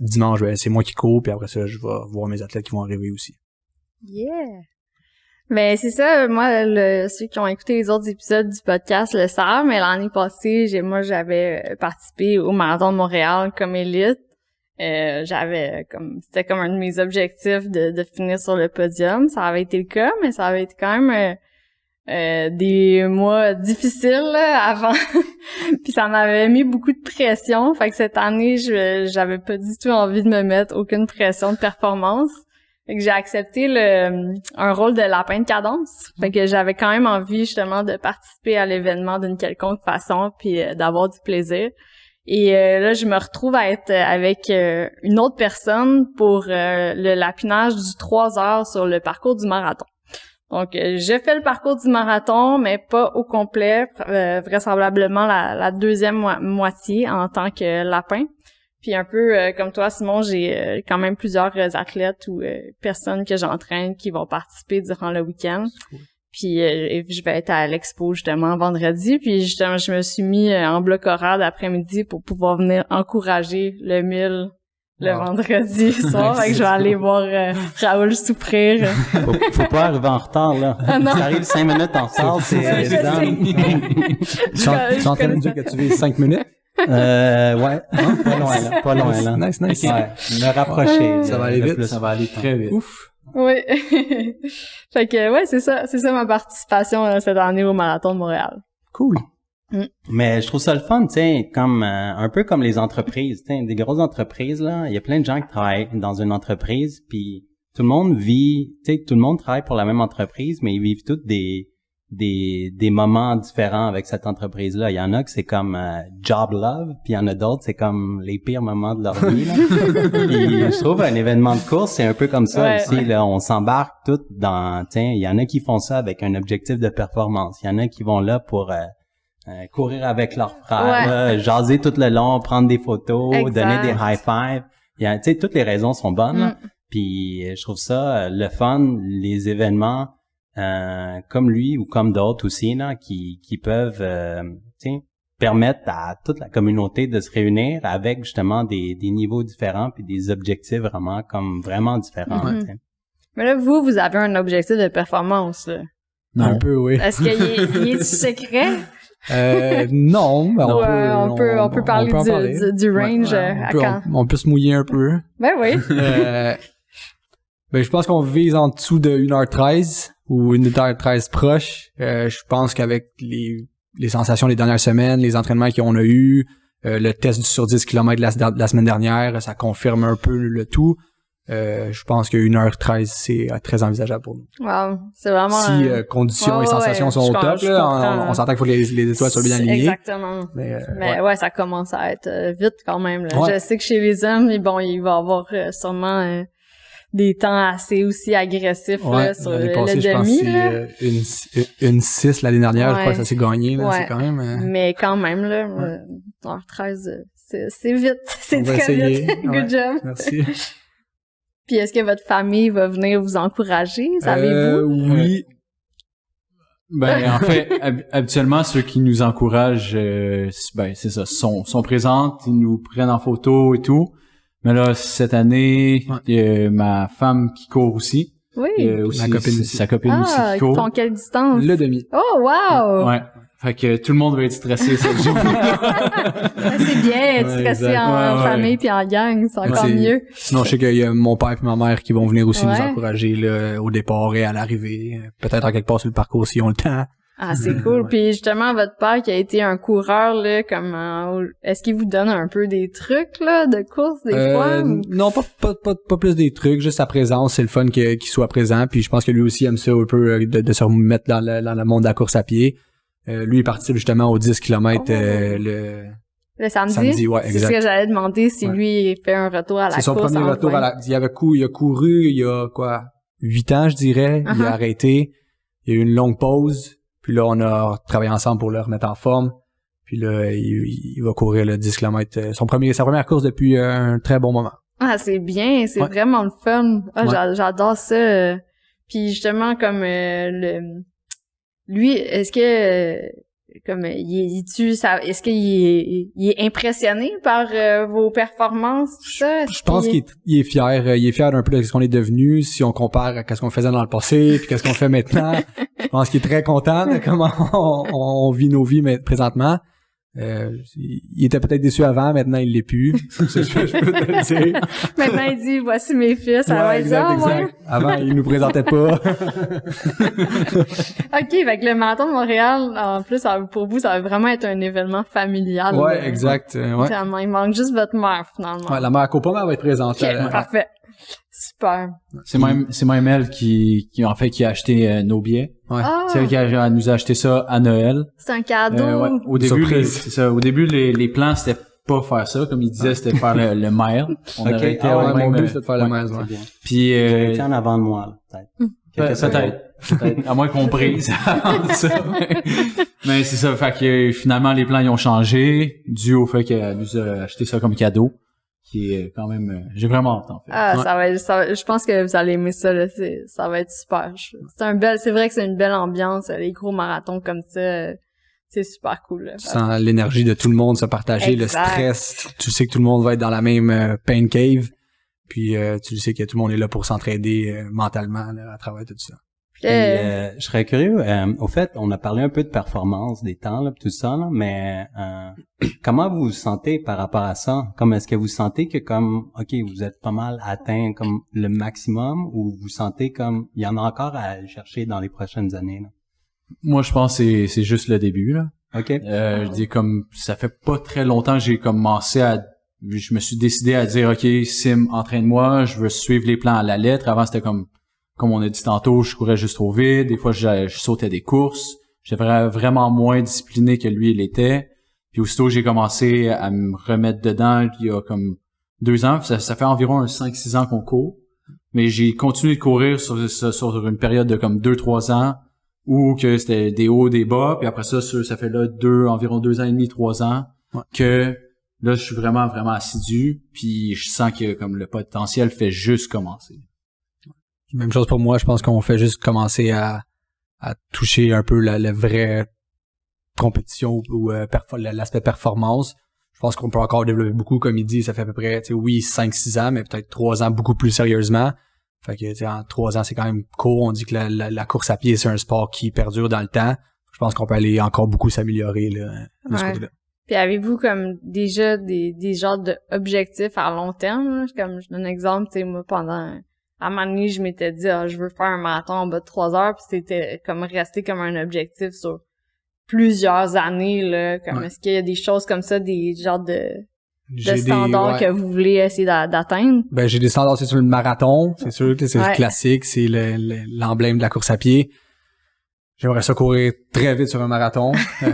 dimanche, c'est moi qui cours. Puis après ça, je vais voir mes athlètes qui vont arriver aussi. Yeah! Ben, c'est ça, moi, ceux qui ont écouté les autres épisodes du podcast le savent, mais l'année passée, j'avais participé au Marathon de Montréal comme élite. C'était comme un de mes objectifs de finir sur le podium. Ça avait été le cas, mais ça avait été quand même des mois difficiles là, avant. Puis ça m'avait mis beaucoup de pression. Fait que cette année, j'avais pas du tout envie de me mettre aucune pression de performance. Fait que j'ai accepté un rôle de lapin de cadence. Fait que j'avais quand même envie justement de participer à l'événement d'une quelconque façon puis d'avoir du plaisir. Et là, je me retrouve à être avec une autre personne pour le lapinage du 3 heures sur le parcours du marathon. Donc, j'ai fait le parcours du marathon, mais pas au complet, vraisemblablement la deuxième moitié en tant que lapin. Puis un peu comme toi, Simon, j'ai quand même plusieurs athlètes ou personnes que j'entraîne qui vont participer durant le week-end. Cool. Puis je vais être à l'expo justement vendredi. Puis justement, je me suis mis en bloc horaire d'après-midi pour pouvoir venir encourager le 1000 le vendredi soir. Fait que je vais aller voir Raoul souffrir. Faut pas arriver en retard, là. Ah, non. Si t'arrives 5 minutes en retard, c'est évident. Tu es en train de dire que tu vises 5 minutes? Ouais. Non, pas loin, là. Nice. Ouais. Me rapprocher. Ça va aller vite. Ça va aller très vite. Ouf. Oui. Fait que, ouais, c'est ça ma participation cette année au Marathon de Montréal. Cool. Mais je trouve ça le fun, tu sais, comme un peu comme les entreprises, tu sais, des grosses entreprises là, il y a plein de gens qui travaillent dans une entreprise, puis tout le monde vit, tu sais, tout le monde travaille pour la même entreprise, mais ils vivent tous des moments différents avec cette entreprise-là. Il y en a que c'est comme job love, puis il y en a d'autres c'est comme les pires moments de leur vie là. Puis je trouve un événement de course c'est un peu comme ça aussi là, on s'embarque tous dans, tu sais, il y en a qui font ça avec un objectif de performance, il y en a qui vont là pour courir avec leurs frères, jaser tout le long, prendre des photos, donner des high five. Tu sais, toutes les raisons sont bonnes. Là. Puis je trouve ça le fun, les événements comme lui ou comme d'autres aussi là, qui peuvent tu sais, permettre à toute la communauté de se réunir avec justement des niveaux différents puis des objectifs vraiment comme vraiment différents. Mais là, vous avez un objectif de performance là. Non. Un peu, oui. Est-ce qu'il est secret? Non, ben on peut parler du range à quand? On peut se mouiller un peu. Ben oui. Ben je pense qu'on vise en dessous de 1h13 ou 1h13 proche. Je pense qu'avec les sensations des dernières semaines, les entraînements qu'on a eu, le test sur 10 km la semaine dernière, ça confirme un peu le tout. Je pense que 1h13 c'est très envisageable pour nous. Wow, c'est vraiment si conditions et sensations sont au top là, on s'entend qu'il faut que les étoiles soient bien alignées. Exactement. Mais ouais, ça commence à être vite quand même là. Je sais que chez les hommes, il va y avoir sûrement des temps assez aussi agressifs là sur le demi là. Une 6 l'année dernière, je crois que ça s'est gagné là, c'est quand même mais quand même là 1h13 c'est vite, c'est très vite. Good job. Merci. Puis est-ce que votre famille va venir vous encourager? Savez-vous? Oui. Ben en fait, habituellement ceux qui nous encouragent, ben c'est ça, sont présents, ils nous prennent en photo et tout. Mais là cette année, il y a ma femme qui court aussi. Oui. Aussi, Ma copine aussi. sa copine aussi Ah, qui ils court. font quelle distance? Le demi. Oh, wow! Ouais. Fait que tout le monde va être stressé cette journée. C'est bien, être Ouais, stressé exact. en Ouais, famille puis en gang, c'est encore c'est- mieux. Sinon, je sais qu'il y a mon père et ma mère qui vont venir aussi Ouais. nous encourager là, au départ et à l'arrivée. Peut-être en quelque part sur le parcours s'ils ont le temps. Ah, c'est cool. Ouais. Puis justement, votre père qui a été un coureur, là, comme est-ce qu'il vous donne un peu des trucs là de course des fois? Ou... Non, pas plus des trucs, juste sa présence, c'est le fun qu'il soit présent, puis je pense que lui aussi aime ça un peu de se remettre dans le monde de la course à pied. Lui est parti justement aux 10 km Le samedi? ouais, C'est exact. ce que j'allais demander si Ouais. lui fait un retour à la C'est course. son premier retour enfin. à la... Il a couru il y a quoi 8 ans, je dirais. Il Uh-huh. a arrêté. Il y a eu une longue pause. Puis là, on a travaillé ensemble pour le remettre en forme. Puis là, il va courir le 10 km. Sa première course depuis un très bon moment. Ah, c'est bien, c'est Ouais. vraiment le fun. Ah, Ouais. j'adore ça. Puis justement, comme lui, est-ce que comme est-ce qu'il est impressionné par vos performances, tout ça? Je pense qu'il est fier. Il est fier d'un peu de ce qu'on est devenu. Si on compare à ce qu'on faisait dans le passé, puis qu'est-ce qu'on fait maintenant, je pense qu'il est très content de comment on vit nos vies présentement. Il était peut-être déçu avant, maintenant il l'est plus. C'est ce que je peux te le dire. Maintenant, il dit, voici mes fils, ça va Ouais, être exact, ça, ouais. exact. Avant, il nous présentait pas. OK, fait que le marathon de Montréal, en plus, pour vous, ça va vraiment être un événement familial. Ouais, là. exact. Ouais. Finalement, il manque juste votre mère, finalement. Ouais, la mère Copama va être présente. OK, parfait. Super. C'est même elle qui a acheté nos billets. Ouais. Ah, C'est elle qui nous a acheté ça à Noël. c'est un cadeau. Ouais. Au début, Surprise. c'est ça. Au début, les plans, c'était pas faire ça. Comme il disait, c'était faire le mail. On Ok. aurait été Ah ouais, au mon même, but, c'est de faire le ouais. mail, ouais. C'est bien. Puis, J'ai en avant de moi, là, peut-être. Quelques secondes. Peut-être. À moins qu'on brise avant ça. Mais c'est ça. Fait que finalement, les plans, ils ont changé dû au fait qu'elle nous a acheté ça comme cadeau. Qui est quand même, j'ai vraiment hâte, en fait. Ah, Ouais. ça va, je pense que vous allez aimer ça, là. Ça va être super. C'est vrai que c'est une belle ambiance, les gros marathons comme ça. C'est super cool, là. Tu sens l'énergie de tout le monde se partager, Exact. le stress. Tu sais que tout le monde va être dans la même pain cave. Puis tu sais que tout le monde est là pour s'entraider mentalement là, à travers tout ça. Puis, Je serais curieux, au fait, on a parlé un peu de performance, des temps, là, pis tout ça, là, mais comment vous vous sentez par rapport à ça? Comme est-ce que vous sentez que comme, OK, vous êtes pas mal atteint comme le maximum, ou vous sentez comme il y en a encore à aller chercher dans les prochaines années, là? Moi, je pense que c'est juste le début, là. OK? Je dis comme, ça fait pas très longtemps que j'ai commencé je me suis décidé à dire, OK, Sim, entraîne-moi, je veux suivre les plans à la lettre. Avant, c'était comme on a dit tantôt, je courais juste trop vite. Des fois, je sautais des courses. J'étais vraiment moins discipliné que lui, il était. Puis aussitôt, j'ai commencé à me remettre dedans il y a comme 2 ans. Ça fait environ 5-6 ans qu'on court. Mais j'ai continué de courir sur une période de comme 2-3 ans où que c'était des hauts, des bas. Puis après ça fait là environ 2 ans et demi, 3 ans que là, je suis vraiment, vraiment assidu. Puis je sens que comme le potentiel fait juste commencer. Même chose pour moi, je pense qu'on fait juste commencer à toucher un peu la vraie compétition ou l'aspect performance. Je pense qu'on peut encore développer beaucoup, comme il dit, ça fait à peu près, tu sais, oui, 5-6 ans, mais peut-être 3 ans beaucoup plus sérieusement. Fait que, tu sais, en 3 ans, c'est quand même court. On dit que la course à pied, c'est un sport qui perdure dans le temps. Je pense qu'on peut aller encore beaucoup s'améliorer, là, de ce Ouais. côté-là. Puis avez-vous comme déjà des genres d'objectifs à long terme? Là? Comme je donne un exemple, tu sais, moi pendant à un moment donné, je m'étais dit je veux faire un marathon en bas de 3 heures, puis c'était comme resté comme un objectif sur plusieurs années, là. Comme Ouais. est-ce qu'il y a des choses comme ça, des genres de J'ai standards que vous voulez essayer d'atteindre? Ben, j'ai des standards, c'est sur le marathon, c'est sûr, c'est Ouais. le classique, c'est l'emblème de la course à pied. J'aimerais ça courir très vite sur un marathon.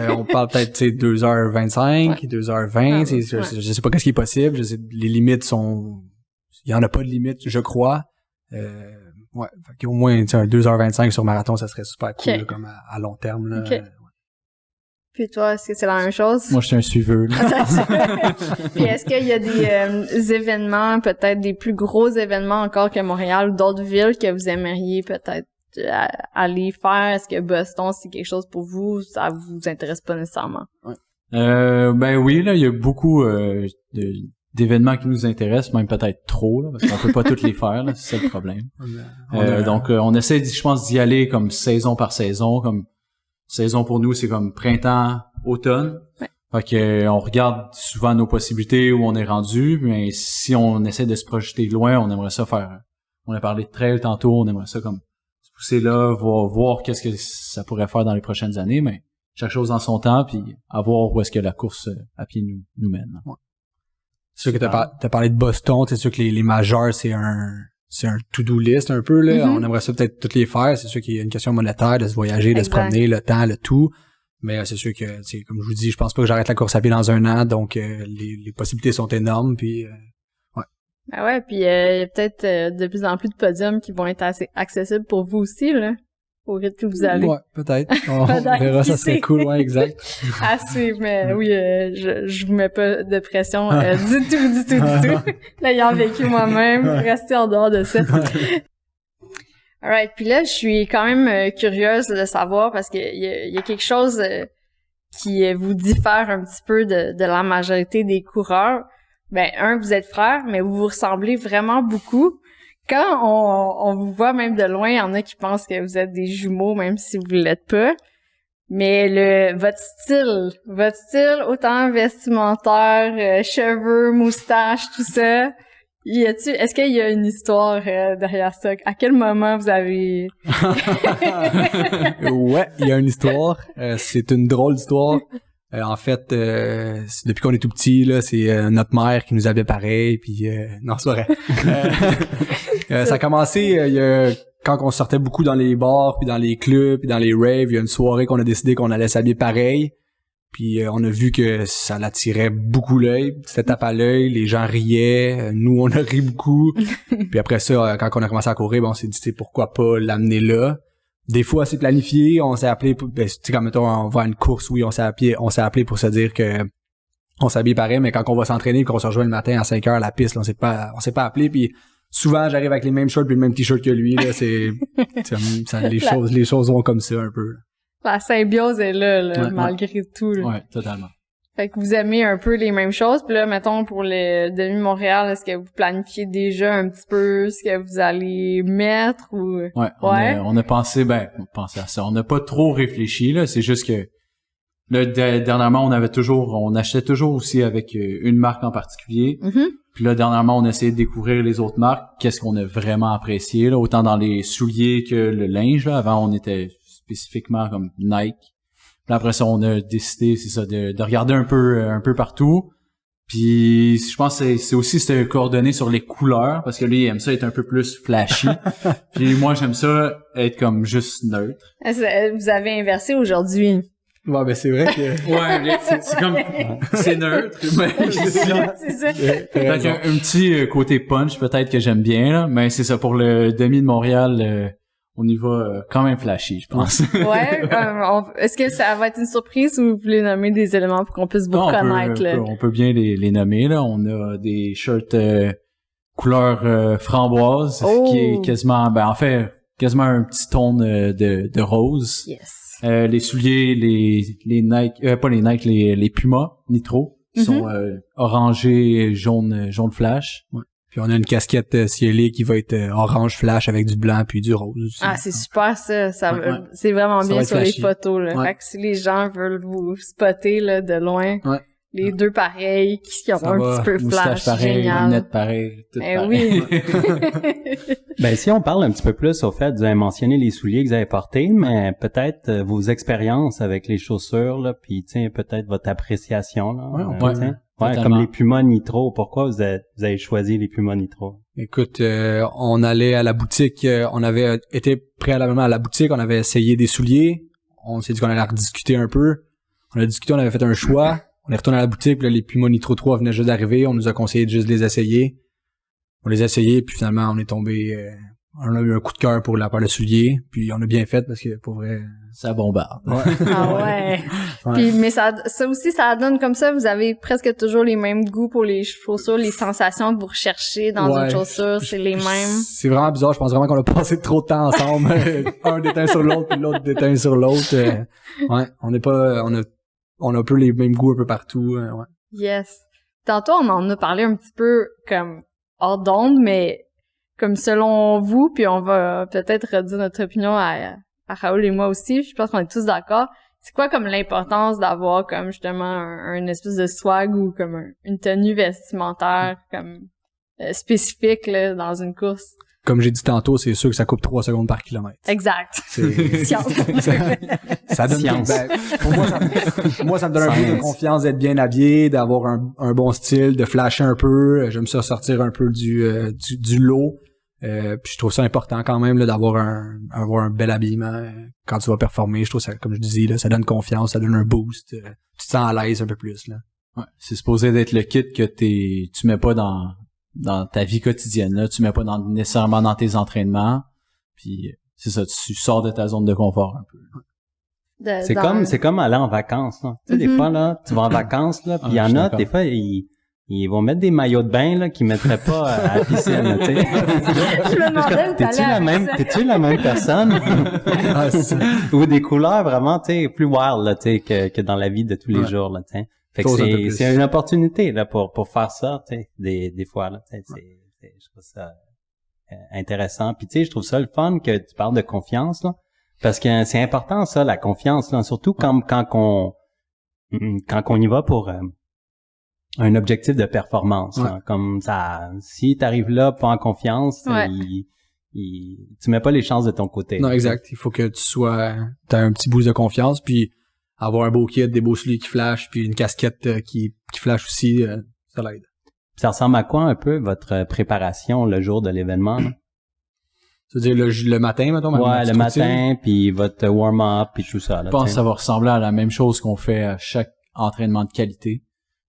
On parle peut-être, tu sais, 2h25, 2h20, tu sais, je sais pas qu'est-ce qui est possible, les limites sont, il y en a pas de limite, je crois. Ouais, fait qu'au moins, tu sais, un 2h25 sur marathon, ça serait super cool, Ok. là, comme à long terme, là. Ok. Puis toi, est-ce que c'est la même chose? Moi, je suis un suiveur, là. Puis est-ce qu'il y a des événements, peut-être des plus gros événements encore que Montréal ou d'autres villes que vous aimeriez peut-être aller faire? Est-ce que Boston, c'est quelque chose pour vous? Ça vous intéresse pas nécessairement? Ben oui, là, il y a beaucoup d'événements qui nous intéressent, même peut-être trop, là, parce qu'on peut pas toutes les faire, là, c'est ça le problème. Donc, on essaie, je pense, d'y aller comme saison par saison. Comme saison pour nous, c'est comme printemps, automne. Ouais. Fait que on regarde souvent nos possibilités où on est rendu, mais si on essaie de se projeter loin, on aimerait ça faire. On a parlé de trail tantôt, on aimerait ça comme se pousser là, voir qu'est-ce que ça pourrait faire dans les prochaines années, mais chaque chose en son temps, puis à voir où est-ce que la course à pied nous mène. Ouais. C'est sûr que t'as parlé de Boston, c'est sûr que les majeurs, c'est un to-do list un peu, là. Mm-hmm. On aimerait ça peut-être toutes les faire. C'est sûr qu'il y a une question monétaire de se voyager, de se promener, le temps, le tout. Mais c'est sûr que, comme je vous dis, je pense pas que j'arrête la course à pied dans un an, donc les possibilités sont énormes, puis ouais. Ben ouais, puis il y a peut-être de plus en plus de podiums qui vont être assez accessibles pour vous aussi, là, au rythme que vous allez. Ouais, peut-être. On verra, ça serait cool, ouais, exact. À suivre, mais oui, je vous mets pas de pression du tout. L'ayant vécu moi-même, restez en dehors de ça. Alright, puis là, je suis quand même curieuse de savoir parce que il y a quelque chose qui vous diffère un petit peu de la majorité des coureurs. Ben, vous êtes frères, mais vous vous ressemblez vraiment beaucoup. Quand on vous voit même de loin, il y en a qui pensent que vous êtes des jumeaux, même si vous l'êtes pas. Mais votre style, autant vestimentaire, cheveux, moustache, tout ça, est-ce qu'il y a une histoire derrière ça? À quel moment vous avez... Ouais, il y a une histoire. C'est une drôle d'histoire. En fait, depuis qu'on est tout petit, là, c'est notre mère qui nous habille pareil, puis non, c'est pas vrai. Ça a commencé quand on sortait beaucoup dans les bars, puis dans les clubs, puis dans les raves. Il y a une soirée qu'on a décidé qu'on allait s'habiller pareil. Puis on a vu que ça l'attirait beaucoup l'œil, c'était tape à l'œil, les gens riaient, nous on a ri beaucoup. Puis après ça, quand on a commencé à courir, on s'est dit pourquoi pas l'amener là. Des fois c'est planifié, on s'est appelé, tu sais comme mettons on va à une course, oui on s'est appelé pour se dire que on s'habille pareil, mais quand on va s'entraîner, qu'on se rejoint le matin à 5h à la piste, là, on s'est pas appelé. Puis souvent j'arrive avec les mêmes shorts puis le même t-shirt que lui, là, les choses vont comme ça un peu. La symbiose est là, ouais, malgré tout. Là. Ouais, totalement. Fait que vous aimez un peu les mêmes choses. Puis là, mettons, pour le demi-Montréal, est-ce que vous planifiez déjà un petit peu ce que vous allez mettre ou... Ouais. On a pensé à ça. On n'a pas trop réfléchi, là. C'est juste que, là, dernièrement, on achetait toujours aussi avec une marque en particulier. Mm-hmm. Puis là, dernièrement, on a essayé de découvrir les autres marques. Qu'est-ce qu'on a vraiment apprécié, là. Autant dans les souliers que le linge, là. Avant, on était spécifiquement comme Nike. Puis après ça, on a décidé, c'est ça, de regarder un peu partout. Puis je pense que c'est aussi se coordonner sur les couleurs, parce que lui, il aime ça être un peu plus flashy. Puis moi, j'aime ça être comme juste neutre. Vous avez inversé aujourd'hui. Ouais, ben c'est vrai que... Ouais, c'est comme... C'est neutre, mais... C'est ça. Donc un petit côté punch, peut-être que j'aime bien, là. Mais c'est ça, pour le demi de Montréal... on y va quand même flashy, je pense. Ouais. Est-ce que ça va être une surprise ou vous voulez nommer des éléments pour qu'on puisse vous reconnaître? On peut bien les nommer, là. On a des shirts couleur framboise, qui est quasiment, quasiment un petit ton de rose. Yes. Les souliers, les Nike, pas les Nike, les Puma Nitro, qui sont orangés, jaune flash. Ouais. Puis on a une casquette cielée qui va être orange flash avec du blanc puis du rose aussi. Ah, c'est super ça. C'est vraiment bien sur les photos, là. Ouais. Fait que si les gens veulent vous spotter, là, de loin, les deux pareils, qui ont ça un va. petit peu flash, pareil, génial. lunettes pareil, tout pareil. Oui. Ben, si on parle un petit peu plus au fait, vous avez mentionné les souliers que vous avez portés, mais peut-être vos expériences avec les chaussures, là, puis peut-être votre appréciation, là. Ouais, comme les Puma Nitro. Pourquoi vous avez choisi les Puma Nitro? Écoute, on allait à la boutique, on avait été préalablement à la boutique, on avait essayé des souliers, on s'est dit qu'on allait rediscuter un peu. On a discuté, on avait fait un choix, on est retourné à la boutique, puis là, les Puma Nitro 3 venaient juste d'arriver, on nous a conseillé de juste les essayer. On les a essayés, puis finalement, on est tombé... on a eu un coup de cœur pour la paire de souliers, puis on a bien fait parce que pour vrai ça bombarde. Ouais. Ah ouais. Puis mais ça aussi ça donne comme ça, vous avez presque toujours les mêmes goûts pour les chaussures, les sensations que vous recherchez dans une chaussure, c'est les mêmes. C'est vraiment bizarre, je pense vraiment qu'on a passé trop de temps ensemble, un déteint sur l'autre puis l'autre déteint sur l'autre. Ouais, on a un peu les mêmes goûts un peu partout, ouais. Yes. tantôt, on en a parlé un petit peu comme hors d'onde, mais comme selon vous, puis on va peut-être redire notre opinion à Raoul et moi aussi, je pense qu'on est tous d'accord. C'est quoi comme l'importance d'avoir comme justement un espèce de swag ou comme une tenue vestimentaire comme spécifique là, dans une course? Comme j'ai dit tantôt, c'est sûr que ça coupe 3 secondes par kilomètre. Exact. C'est Science. ça donne Science. pour moi, ça me donne un peu de confiance d'être bien habillé, d'avoir un bon style, de flasher un peu. J'aime ça sortir un peu du lot. Puis je trouve ça important quand même là, d'avoir un bel habillement quand tu vas performer. Je trouve ça, comme je disais, là, ça donne confiance, ça donne un boost. Tu te sens à l'aise un peu plus là. Ouais, c'est supposé d'être le kit que tu mets pas dans ta vie quotidienne là, tu mets pas nécessairement dans tes entraînements. Puis c'est ça, tu sors de ta zone de confort un peu. C'est comme aller en vacances là. Tu sais, des fois là, tu vas en vacances là, puis il y en a des fois ils vont mettre des maillots de bain là qu'ils mettraient pas à la piscine, là, tu sais. Je me demandais où T'es-tu la même personne? Ou des couleurs vraiment, tu sais, plus wild là, tu sais, que dans la vie de tous les jours là, tu sais. Fait que c'est une opportunité là pour faire ça, tu sais, des fois là, tu sais, je trouve ça intéressant. Puis tu sais, je trouve ça le fun que tu parles de confiance là, parce que c'est important ça, la confiance là, surtout quand on y va pour un objectif de performance, là, comme ça. Si t'arrives là pas en confiance, tu mets pas les chances de ton côté. Non, exact. Il faut que t'as un petit boost de confiance, puis avoir un beau kit, des beaux souliers qui flashent, puis une casquette qui flash aussi, ça l'aide. Ça ressemble à quoi un peu votre préparation le jour de l'événement? C'est-à-dire le matin, mettons? Ouais, le matin, puis votre warm-up, puis tout ça. Là, je pense que ça va ressembler à la même chose qu'on fait à chaque entraînement de qualité.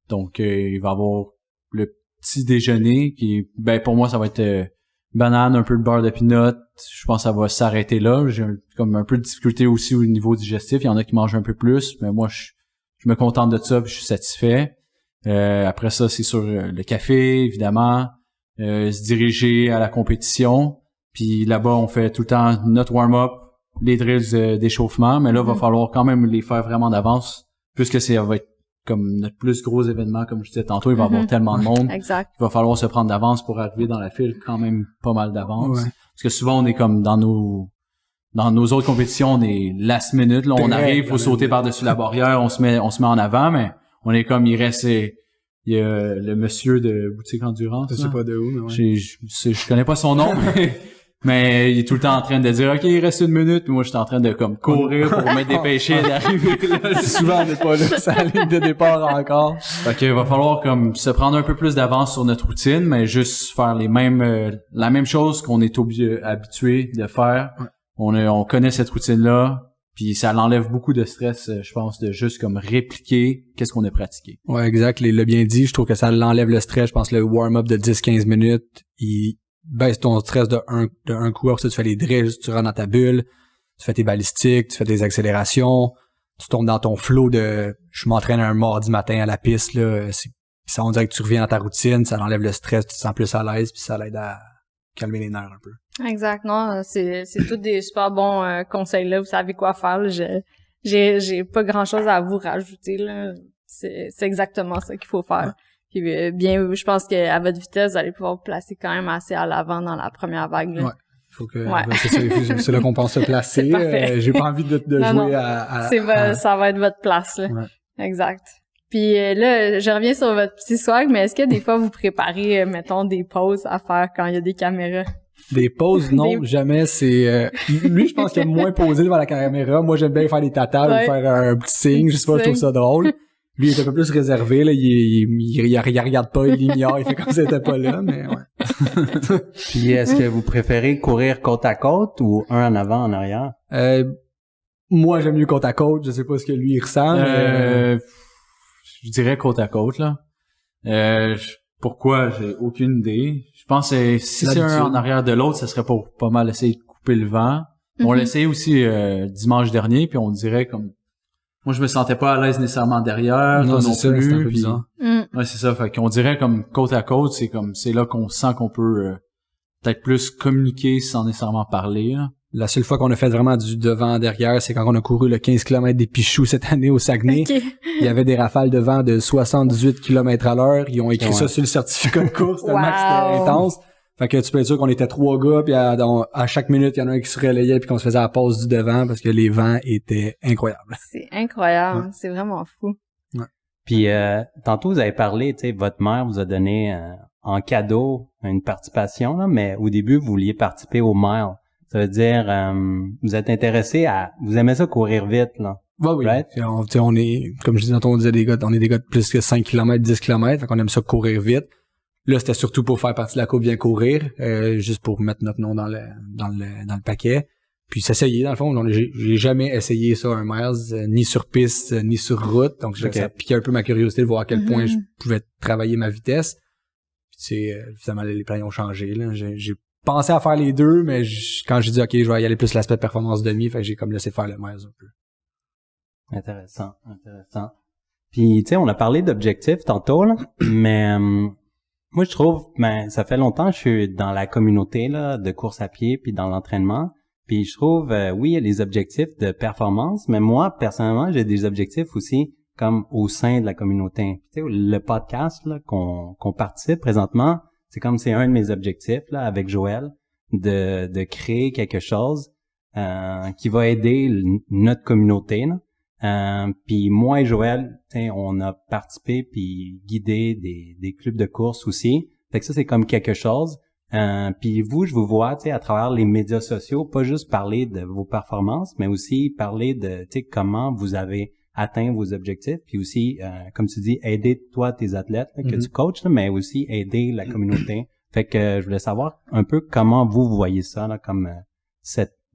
Donc, il va y avoir le petit déjeuner qui, pour moi, ça va être banane, un peu de beurre de peanut. Je pense que ça va s'arrêter là. J'ai comme un peu de difficulté aussi au niveau digestif. Il y en a qui mangent un peu plus, mais moi, je me contente de ça puis je suis satisfait. Après ça, c'est sur le café, évidemment. Se diriger à la compétition. Puis là-bas, on fait tout le temps notre warm-up, les drills d'échauffement. Mais là, il va falloir quand même les faire vraiment d'avance, puisque ça va être comme notre plus gros événement, comme je disais tantôt, il va y avoir tellement de monde. Exact. Il va falloir se prendre d'avance pour arriver dans la file quand même pas mal d'avance. Ouais. Parce que souvent, on est comme dans nos autres compétitions, on est last minute, là, on arrive, faut sauter par-dessus la barrière, on se met en avant, mais on est comme, il y a le monsieur de Boutique Endurance. Je sais pas de où, mais ouais. Je connais pas son nom, mais il est tout le temps en train de dire, OK, il reste 1 minute, puis moi, je suis en train de comme courir pour me dépêcher d'arriver là. Souvent, on n'est pas là, c'est à la ligne de départ encore. Fait que va falloir comme se prendre un peu plus d'avance sur notre routine, mais juste faire la même chose qu'on est habitué de faire. Ouais. On connaît cette routine-là, puis ça l'enlève beaucoup de stress, je pense, de juste comme répliquer qu'est-ce qu'on a pratiqué. Ouais, exact. Il l'a bien dit, je trouve que ça l'enlève le stress. Je pense que le warm-up de 10-15 minutes, il baisse ton stress de un coup. Après ça, tu fais les drills, tu rentres dans ta bulle, tu fais tes balistiques, tu fais tes accélérations, tu tombes dans ton flow de je m'entraîne un mardi matin à la piste, là. Ça, on dirait que tu reviens dans ta routine, ça enlève le stress, tu te sens plus à l'aise, puis ça l'aide à calmer les nerfs un peu. Exact, non, c'est tous des super bons conseils là, vous savez quoi faire, là. J'ai pas grand-chose à vous rajouter là. C'est exactement ça qu'il faut faire. Puis bien, je pense qu'à votre vitesse, vous allez pouvoir vous placer quand même assez à l'avant dans la première vague. Là. Ouais. Faut que c'est là qu'on pense se placer. J'ai pas envie de jouer à ça va être votre place là. Ouais. Exact. Puis là, je reviens sur votre petit swag, mais est-ce que des fois vous préparez, mettons, des pauses à faire quand il y a des caméras? Des pauses, non, jamais. C'est lui, je pense qu'il aime moins poser devant la caméra. Moi, j'aime bien faire des tatas, ou faire un petit signe. Je sais pas, je trouve ça drôle. Lui, il est un peu plus réservé, là. Il regarde pas, il l'ignore, il fait comme si c'était pas là, mais ouais. Puis, est-ce que vous préférez courir côte à côte ou un en avant, en arrière? Moi, j'aime mieux côte à côte. Je sais pas ce que lui, il ressent, mais... Je dirais côte à côte, là. Pourquoi? J'ai aucune idée. Je pense que si c'est un en arrière de l'autre, ça serait pour pas mal essayer de couper le vent. On l'a essayé aussi dimanche dernier, puis on dirait comme... Moi, je me sentais pas à l'aise nécessairement derrière, non, toi non plus. C'est un peu bizarre. Ouais, c'est ça. Fait qu'on dirait comme côte à côte, c'est là qu'on sent qu'on peut peut-être plus communiquer sans nécessairement parler, là. La seule fois qu'on a fait vraiment du devant-derrière, c'est quand on a couru le 15 km des Pichoux cette année au Saguenay. Ok. Il y avait des rafales de vent de 78 km à l'heure. Ils ont écrit ça sur le certificat de course tellement que c'était intense. Fait que tu peux être sûr qu'on était 3 gars, puis à chaque minute, il y en a un qui se relayait puis qu'on se faisait la passe du devant parce que les vents étaient incroyables. C'est incroyable. Ouais. C'est vraiment fou. Puis tantôt vous avez parlé, tu sais, votre mère vous a donné en cadeau une participation là, mais au début vous vouliez participer au mile. Ça veut dire vous êtes intéressé vous aimez ça courir vite là. Ouais, oui. Right? On est, comme je disais tantôt, on disait on est des gars de plus que 5 km, 10 km, fait qu'on aime ça courir vite. Là, c'était surtout pour faire partie de la coupe bien courir, juste pour mettre notre nom dans le paquet. Puis s'essayer, dans le fond. J'ai jamais essayé ça, un miles, ni sur piste, ni sur route. Donc, ça piquait un peu ma curiosité de voir à quel point je pouvais travailler ma vitesse. Puis, finalement, les plans ont changé, là. J'ai pensé à faire les deux, mais quand j'ai dit, OK, je vais y aller plus l'aspect performance demi, fait que j'ai comme laissé faire le miles un peu. Intéressant. Puis, tu sais, on a parlé d'objectifs tantôt, là, mais moi, je trouve, ça fait longtemps que je suis dans la communauté là de course à pied puis dans l'entraînement. Puis, je trouve, oui, il y a les objectifs de performance, mais moi, personnellement, j'ai des objectifs aussi comme au sein de la communauté. Tu sais, le podcast là qu'on participe présentement, c'est un de mes objectifs là avec Joël de créer quelque chose qui va aider notre communauté là. Puis moi et Joël, on a participé puis guidé des clubs de course aussi. Fait que ça, c'est comme quelque chose. Puis vous, je vous vois, à travers les médias sociaux, pas juste parler de vos performances, mais aussi parler de, comment vous avez atteint vos objectifs. Puis aussi, comme tu dis, aider toi, tes athlètes là, que tu coaches, là, mais aussi aider la communauté. Fait que je voulais savoir un peu comment vous voyez ça, là, comme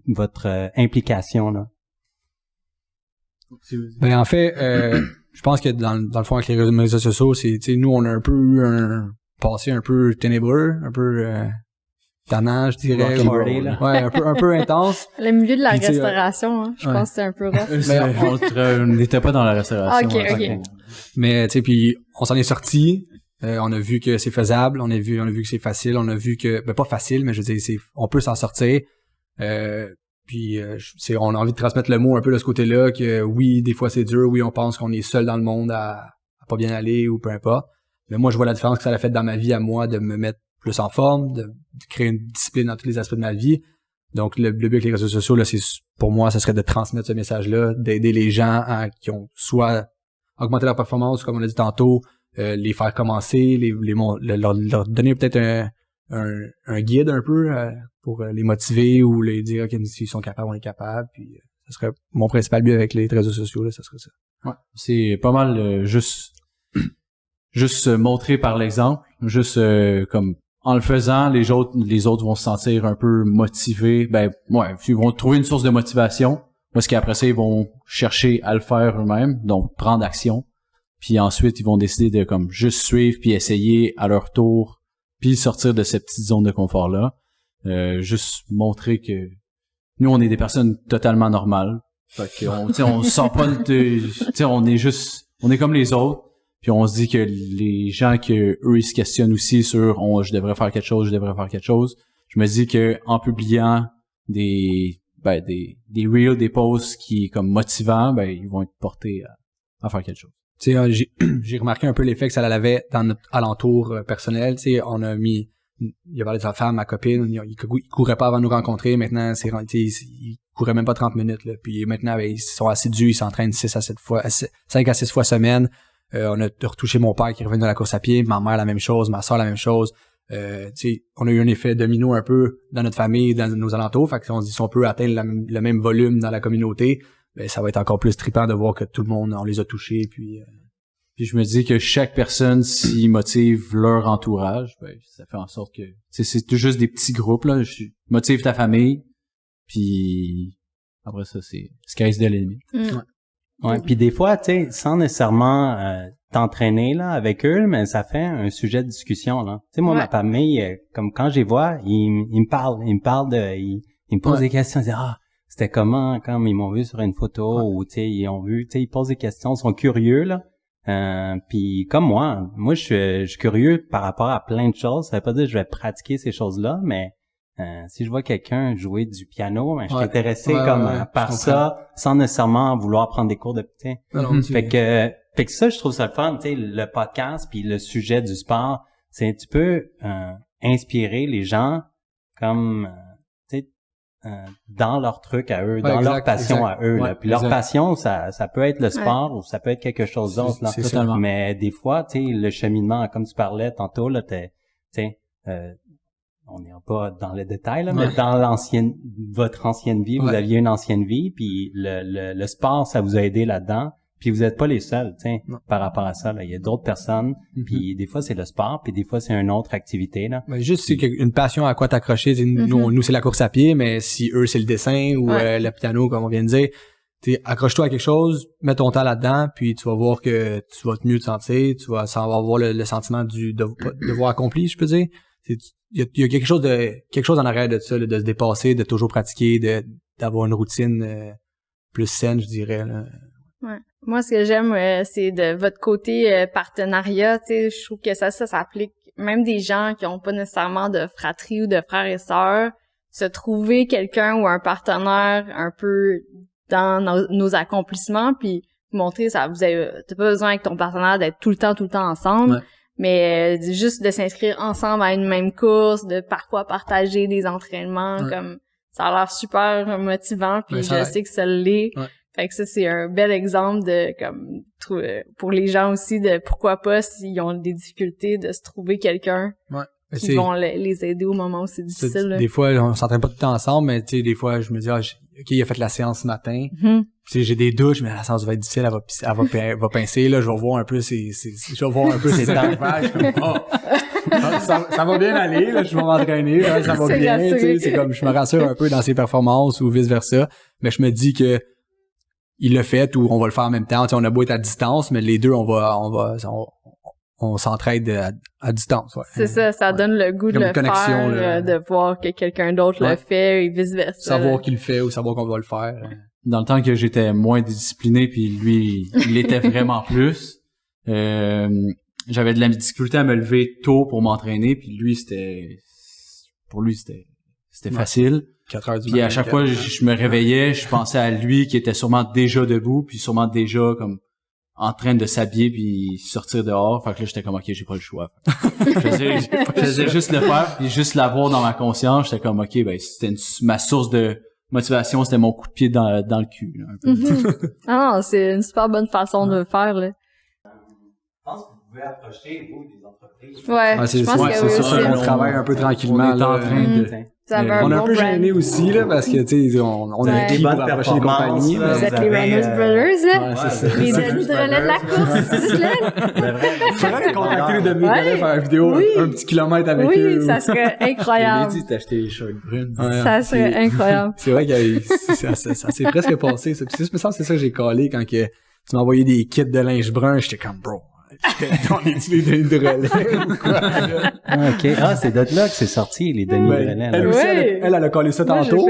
votre implication, là. Ben en fait, je pense que dans le fond avec les réseaux sociaux, c'est nous on a un peu eu un passé un peu ténébreux, un peu tannant, je dirais. Ouais, un peu intense. Le milieu de la puis, restauration, hein, je pense que c'est un peu rough. On n'était pas dans la restauration. Ok. Mais tu sais, puis on s'en est sorti. On a vu que c'est faisable, on a vu que c'est facile, on a vu que pas facile, mais je veux dire on peut s'en sortir. Puis on a envie de transmettre le mot un peu de ce côté-là que oui, des fois c'est dur, oui, on pense qu'on est seul dans le monde à pas bien aller ou peu importe. Mais moi je vois la différence que ça a fait dans ma vie à moi de me mettre plus en forme, de créer une discipline dans tous les aspects de ma vie. Donc le but avec les réseaux sociaux là, c'est pour moi ça serait de transmettre ce message-là, d'aider les gens qui ont soit augmenté leur performance comme on l'a dit tantôt, les faire commencer, leur donner peut-être un guide un peu pour les motiver ou les dire ok s'ils sont capables on est capable, puis ça serait mon principal but avec les réseaux sociaux là, ça serait ça. Ouais, c'est pas mal juste montrer par l'exemple, juste comme en le faisant les autres vont se sentir un peu motivés, ils vont trouver une source de motivation parce qu'après ça ils vont chercher à le faire eux-mêmes, donc prendre action, puis ensuite ils vont décider de comme juste suivre puis essayer à leur tour puis sortir de cette petite zone de confort là. Juste montrer que nous on est des personnes totalement normales, fait que on se sent pas on est comme les autres, puis on se dit que les gens que eux ils se questionnent aussi sur je devrais faire quelque chose, je me dis que en publiant des reels, des posts qui sont comme motivants, ils vont être portés à faire quelque chose. Tu sais, j'ai remarqué un peu l'effet que ça avait dans notre alentour personnel. Tu sais, il y avait sa femme, ma copine, il courait pas avant de nous rencontrer. Maintenant, il courait même pas 30 minutes, là. Puis maintenant, ils sont assidus, ils s'entraînent 5 à 6 fois semaine. On a retouché mon père qui est revenu de la course à pied, ma mère la même chose, ma soeur la même chose. Tu sais, on a eu un effet domino un peu dans notre famille, dans nos alentours. Fait que on se dit si on peut atteindre le même volume dans la communauté, ça va être encore plus trippant de voir que tout le monde, on les a touchés, puis je me dis que chaque personne, s'ils motive leur entourage, ça fait en sorte que c'est tout juste des petits groupes, là. Motive ta famille, puis après ça, c'est sky's the limit. Ouais. Puis des fois, tu sais, sans nécessairement t'entraîner là avec eux, mais ça fait un sujet de discussion, là. Tu sais, moi, ma famille, comme quand je les vois, ils me parlent, ils me posent des questions, ils disent c'était comment quand ils m'ont vu sur une photo ou tu sais ils ont vu, tu sais ils posent des questions, ils sont curieux là. Puis comme moi je suis curieux par rapport à plein de choses. Ça veut pas dire que je vais pratiquer ces choses-là, mais Si je vois quelqu'un jouer du piano, ben, je suis Ouais. intéressé Ouais, comme ouais, par je ça, sans nécessairement vouloir prendre des cours de putain. Non, Fait que ça, je trouve ça le fun, tu sais, le podcast puis le sujet du sport, c'est tu peux inspirer les gens comme tu sais dans leur truc à eux, dans leur passion à eux. Ouais, là. Puis leur passion, ça peut être le sport ou ça peut être quelque chose d'autre. Là. C'est totalement. Mais des fois, tu sais, le cheminement, comme tu parlais tantôt, là, tu sais, on n'est pas dans le détail, là, mais dans votre ancienne vie, vous aviez une ancienne vie, puis le sport, ça vous a aidé là-dedans. Puis vous n'êtes pas les seuls, tiens, par rapport à ça. Là. Il y a d'autres personnes, puis des fois c'est le sport, puis des fois c'est une autre activité. Là. Mais juste c'est une passion à quoi t'accrocher. Nous c'est la course à pied, mais si eux c'est le dessin ou le piano, comme on vient de dire, accroche-toi à quelque chose, mets ton temps là-dedans, puis tu vas voir que tu vas mieux te sentir, tu vas avoir le sentiment du devoir accompli, je peux dire. Il y a quelque chose en arrière de ça, là, de se dépasser, de toujours pratiquer, d'avoir une routine plus saine, je dirais. Là. Ouais. Moi, ce que j'aime, c'est de votre côté partenariat. Tu sais, je trouve que ça s'applique même des gens qui ont pas nécessairement de fratrie ou de frères et sœurs. Se trouver quelqu'un ou un partenaire un peu dans nos accomplissements, puis montrer ça. T'as pas besoin avec ton partenaire d'être tout le temps ensemble. Ouais. Mais juste de s'inscrire ensemble à une même course, de parfois partager des entraînements, comme ça a l'air super motivant, puis je sais que ça l'est. Ouais. Fait que ça, c'est un bel exemple de, comme, pour les gens aussi, de pourquoi pas, s'ils ont des difficultés, de se trouver quelqu'un qui vont les aider au moment où c'est difficile. Des fois, on s'entraîne pas tout le temps ensemble, mais tu sais, des fois, je me dis, OK, il a fait la séance ce matin. Tu sais, j'ai des douches, mais la séance va être difficile, elle va pincer, là, je vais voir un peu ses intervales. Ça va bien aller, là, je vais m'entraîner, là, ça va bien, tu sais, c'est comme, je me rassure un peu dans ses performances ou vice versa, mais je me dis que il l'a fait ou on va le faire en même temps. Tu sais, on a beau être à distance, mais les deux, on s'entraide à distance. Ouais. C'est ça donne le goût de le faire, de voir que quelqu'un d'autre le fait et vice-versa. Savoir qu'il le fait ou savoir qu'on va le faire. Dans le temps que j'étais moins discipliné, puis lui, il l'était vraiment plus, j'avais de la difficulté à me lever tôt pour m'entraîner, puis lui, c'était facile. 4 heures du matin. Puis à chaque fois, je me réveillais, je pensais à lui qui était sûrement déjà debout, puis sûrement déjà comme en train de s'habiller puis sortir dehors. Fait que là, j'étais comme, OK, j'ai pas le choix. Je faisais juste le faire, puis juste l'avoir dans ma conscience. J'étais comme, OK, ben c'était ma source de motivation, c'était mon coup de pied dans le cul. Là, un peu. Ah non, c'est une super bonne façon de le faire, là. Je pense que vous pouvez approcher, vous, des entreprises. Ouais, je pense que c'est ça. On travaille un peu tranquillement. On est en train de... On est un peu gênés aussi, là, parce que, tu sais, on a des bonnes approcher les compagnies. Vous êtes les Runners Brothers, là. Ouais, c'est ça. Les Denis de relais de la course, c'est là. Il faudrait contacter les Denis de relais, faire une vidéo, un petit kilomètre avec eux. Oui, ça serait incroyable. Je l'ai dit, t'acheter les shorts brunes. Ça serait incroyable. C'est vrai que ça s'est presque passé, ça. Puis, c'est ça que j'ai collé quand tu m'as envoyé des kits de linge brun, j'étais comme, bro. On est les Denis de relais ou quoi? OK. Ah, c'est de là que c'est sorti, les Denis de relais. Elle aussi, elle a collé ça tantôt.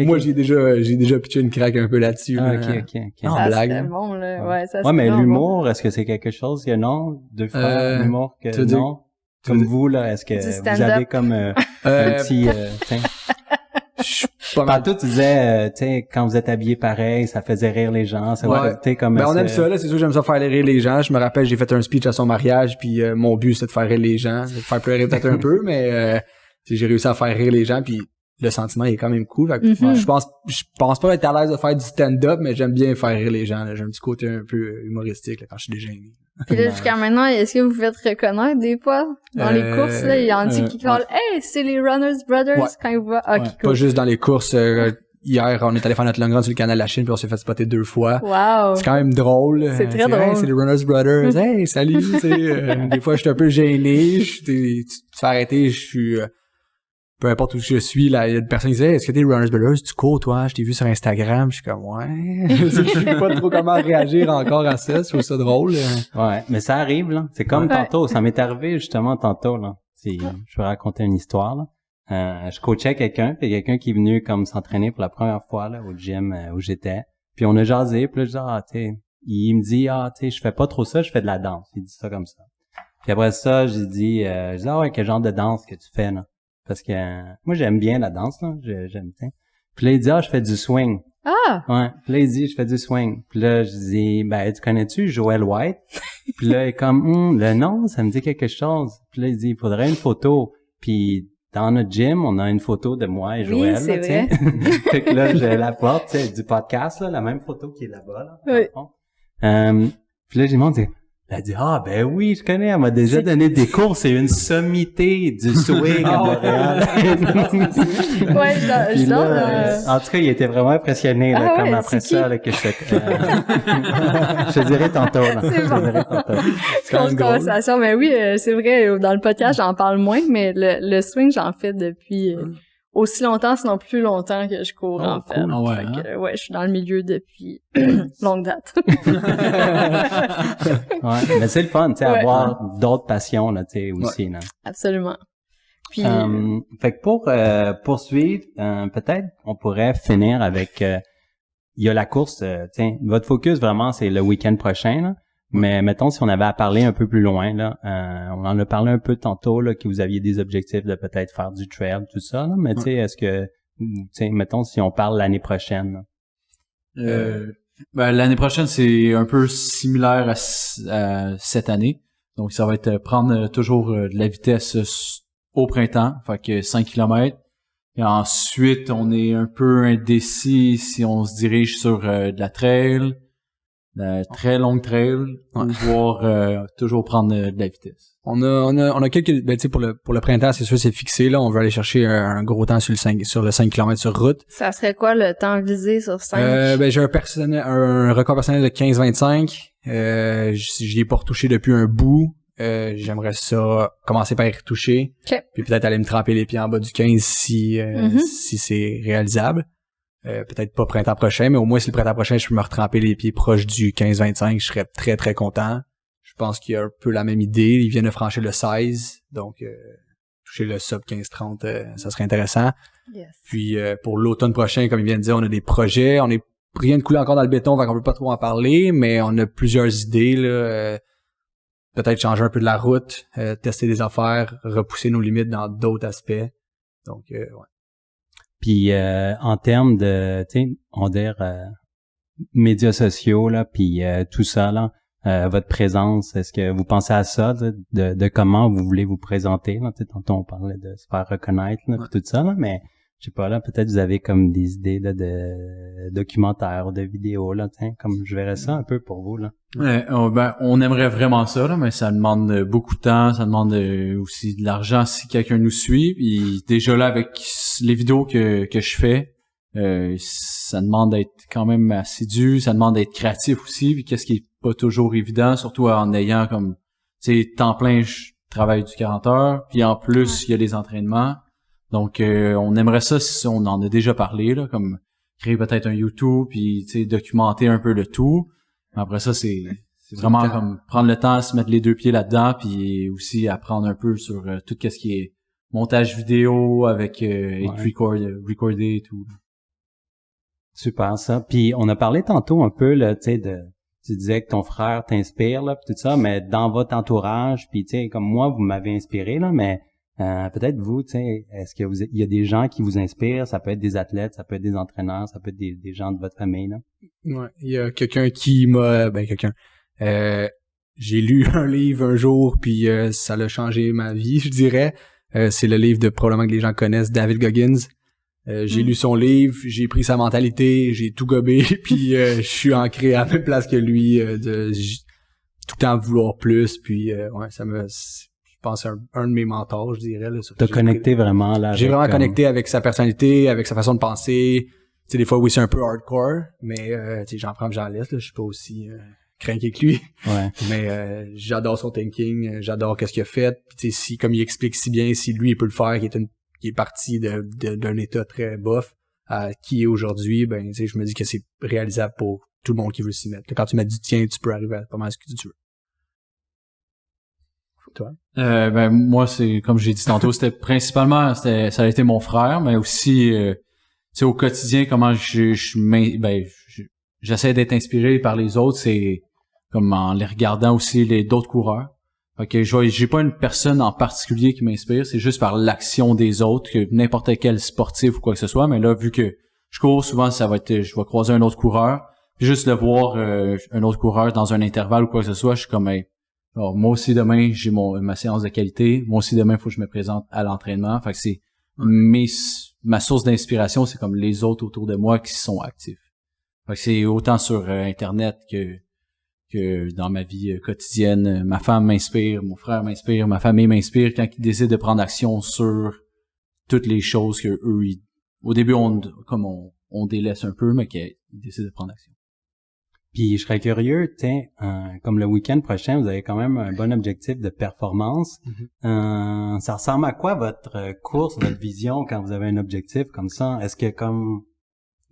Moi, j'ai déjà pitché une craque un peu là-dessus. OK. En ça blague. C'est bon, là. Ouais, ça mais l'humour, est-ce que c'est quelque chose que non? Deux fois l'humour que non? Comme vous, là, est-ce que vous avez comme un petit... Tantôt, tu disais, tu sais, quand vous êtes habillés pareil, ça faisait rire les gens. Ça comme on aime ça, là. C'est sûr, j'aime ça faire rire les gens. Je me rappelle, j'ai fait un speech à son mariage, puis mon but, c'est de faire rire les gens. De faire pleurer peut-être un peu, mais j'ai réussi à faire rire les gens, puis le sentiment il est quand même cool. Fait que, je pense pas être à l'aise de faire du stand-up, mais j'aime bien faire rire les gens. Là. J'ai un petit côté un peu humoristique là, quand je suis dégêné. Puis là, jusqu'à maintenant, est-ce que vous vous faites reconnaître des fois? Dans les courses, là, il y en a qui callent « Hey, c'est les Runners Brothers! » quand ils voient. Ah, cool. Pas juste dans les courses. Hier, on est allé faire notre long run sur le canal de la Chine, puis on s'est fait spotter 2 fois. Wow! C'est quand même drôle. C'est très drôle. Hey, c'est les Runners Brothers. Hey, salut! Des fois, je suis un peu gêné. Tu te fais arrêter, je suis... peu importe où je suis, là, il y a une personne qui disait, est-ce que t'es Runners Brothers? Tu cours, toi? Je t'ai vu sur Instagram. Je suis comme, ouais. Je sais pas trop comment réagir encore à ça. Je trouve ça drôle. Ouais, mais ça arrive, là. C'est comme tantôt. Ça m'est arrivé, justement, tantôt, là. Je vais raconter une histoire, là. Je coachais quelqu'un, puis quelqu'un qui est venu, comme, s'entraîner pour la première fois, là, au gym où j'étais. Puis on a jasé, puis là, je dis, il me dit, je fais pas trop ça, je fais de la danse. Il dit ça comme ça. Puis après ça, j'ai dit, ouais, quel genre de danse que tu fais, là? parce que moi j'aime bien la danse là, j'aime bien. Puis là il dit je fais du swing. Ah! Ouais. Puis là il dit je fais du swing. Puis là je dis tu connais-tu Joel White? Puis là il est comme le nom ça me dit quelque chose. Puis là il dit il faudrait une photo. Puis dans notre gym, on a une photo de moi et Joël. Oui, c'est vrai. Fait que là, je la porte, tu sais, du podcast, là, la même photo qui est là-bas, là. Oui. Puis là, j'ai demandé, elle a dit, ben oui, je connais, elle m'a déjà donné des cours, c'est une sommité du swing à Montréal. Ouais, Puis là, en tout cas, il était vraiment impressionné, là, comme après ça, là, que je te dirai tantôt, là. C'est bon. Je te dirai tantôt. C'est une conversation, mais oui, c'est vrai, dans le podcast, j'en parle moins, mais le swing, j'en fais depuis aussi longtemps, sinon plus longtemps que je cours, en fait. Cool. Ouais, Fait que, ouais, je suis dans le milieu depuis longue date. Ouais, mais c'est le fun, tu sais, avoir d'autres passions, là, tu sais, aussi, là. Absolument. Puis, fait que pour poursuivre, peut-être on pourrait finir avec il y a la course, tiens, votre focus vraiment c'est le week-end prochain là, mais mettons si on avait à parler un peu plus loin là, on en a parlé un peu tantôt là que vous aviez des objectifs de peut-être faire du trail tout ça là, mais tu sais est-ce que tu sais mettons si on parle l'année prochaine. L'année prochaine c'est un peu similaire à cette année. Donc ça va être prendre toujours de la vitesse au printemps, fait que 5 km. Et ensuite, on est un peu indécis si on se dirige sur de la trail, de la très longue trail, ou voire toujours prendre de la vitesse. On a quelques, tu sais, pour le printemps, c'est sûr, c'est fixé, là. On veut aller chercher un gros temps sur le 5 km sur route. ça serait quoi le temps visé sur 5? J'ai un record personnel de 15-25. J'y ai pas retouché depuis un bout. J'aimerais ça commencer par y retoucher. Okay. Puis peut-être aller me tremper les pieds en bas du 15 si c'est réalisable. Peut-être pas printemps prochain, mais au moins si le printemps prochain je peux me retremper les pieds proches du 15-25, je serais très très content. Je pense qu'il y a un peu la même idée. Ils viennent de franchir le 16, donc toucher le sub 15-30, ça serait intéressant. Yes. Puis pour l'automne prochain, comme ils viennent de dire, on a des projets. On est rien de coulé encore dans le béton, donc on peut pas trop en parler, mais on a plusieurs idées là. Peut-être changer un peu de la route, tester des affaires, repousser nos limites dans d'autres aspects. Donc, ouais. Puis en termes de, tu sais, on dirait médias sociaux là, puis tout ça là, votre présence, est-ce que vous pensez à ça, de comment vous voulez vous présenter là? Tu sais, tantôt on parlait de se faire reconnaître là, puis tout ça là, mais je sais pas là, peut-être vous avez comme des idées là, de documentaires, de vidéos là, tiens, comme je verrais ça un peu pour vous là. Ouais, on aimerait vraiment ça là, mais ça demande beaucoup de temps, ça demande aussi de l'argent si quelqu'un nous suit. Puis déjà là avec les vidéos que je fais, ça demande d'être quand même assidu, ça demande d'être créatif aussi, puis qu'est-ce qui est pas toujours évident, surtout en ayant comme tu sais temps plein, je travaille du 40 heures, puis en plus il y a les entraînements. Donc on aimerait ça si on en a déjà parlé là, comme créer peut-être un YouTube puis tu sais documenter un peu le tout. Après ça c'est vraiment comme prendre le temps, se mettre les deux pieds là-dedans puis aussi apprendre un peu sur tout ce qui est montage vidéo avec recorder et tout. Super ça. Puis on a parlé tantôt un peu là, tu sais tu disais que ton frère t'inspire là puis tout ça, mais dans votre entourage puis tu sais comme moi vous m'avez inspiré là, mais peut-être vous, tu sais, est-ce que il y a des gens qui vous inspirent? Ça peut être des athlètes, ça peut être des entraîneurs, ça peut être des gens de votre famille, là. Ouais, il y a quelqu'un qui m'a, j'ai lu un livre un jour puis ça a changé ma vie, je dirais. C'est le livre de probablement que les gens connaissent, David Goggins. J'ai lu son livre, j'ai pris sa mentalité, j'ai tout gobé puis je suis ancré à la même place que lui, tout le temps vouloir plus puis ouais, ça me je pense un de mes mentors, je dirais. T'as connecté vraiment là. J'ai vraiment connecté avec sa personnalité, avec sa façon de penser. Tu sais, des fois, oui, c'est un peu hardcore, mais tu sais, j'en prends et j'en laisse. Là. Je suis pas aussi craqué que lui. Ouais. Mais j'adore son thinking, j'adore qu'est-ce qu'il a fait. Puis tu sais, si comme il explique si bien, si lui il peut le faire, qui est parti d'un état très bof à qui est aujourd'hui, ben tu sais, je me dis que c'est réalisable pour tout le monde qui veut s'y mettre. Quand tu mets du tien, tu peux arriver à pas mal ce que tu veux. Toi? Moi c'est comme j'ai dit tantôt, ça a été mon frère, mais aussi tu sais au quotidien comment j'essaie d'être inspiré par les autres, c'est comme en les regardant aussi d'autres coureurs. Fait que j'ai pas une personne en particulier qui m'inspire, c'est juste par l'action des autres, que n'importe quel sportif ou quoi que ce soit, mais là, vu que je cours, souvent, ça va être, je vais croiser un autre coureur, puis juste le voir, un autre coureur dans un intervalle ou quoi que ce soit, je suis comme, hey, alors, moi aussi demain, j'ai ma séance de qualité, moi aussi demain, il faut que je me présente à l'entraînement, fait que c'est ma source d'inspiration, c'est comme les autres autour de moi qui sont actifs. Fait que c'est autant sur Internet que dans ma vie quotidienne. Ma femme m'inspire, mon frère m'inspire, ma famille m'inspire quand ils décident de prendre action sur toutes les choses que eux, au début, on délaisse un peu, mais qu'ils décident de prendre action. Puis je serais curieux, comme le week-end prochain, vous avez quand même un bon objectif de performance. Mm-hmm. Ça ressemble à quoi votre course, votre vision quand vous avez un objectif comme ça? Est-ce que comme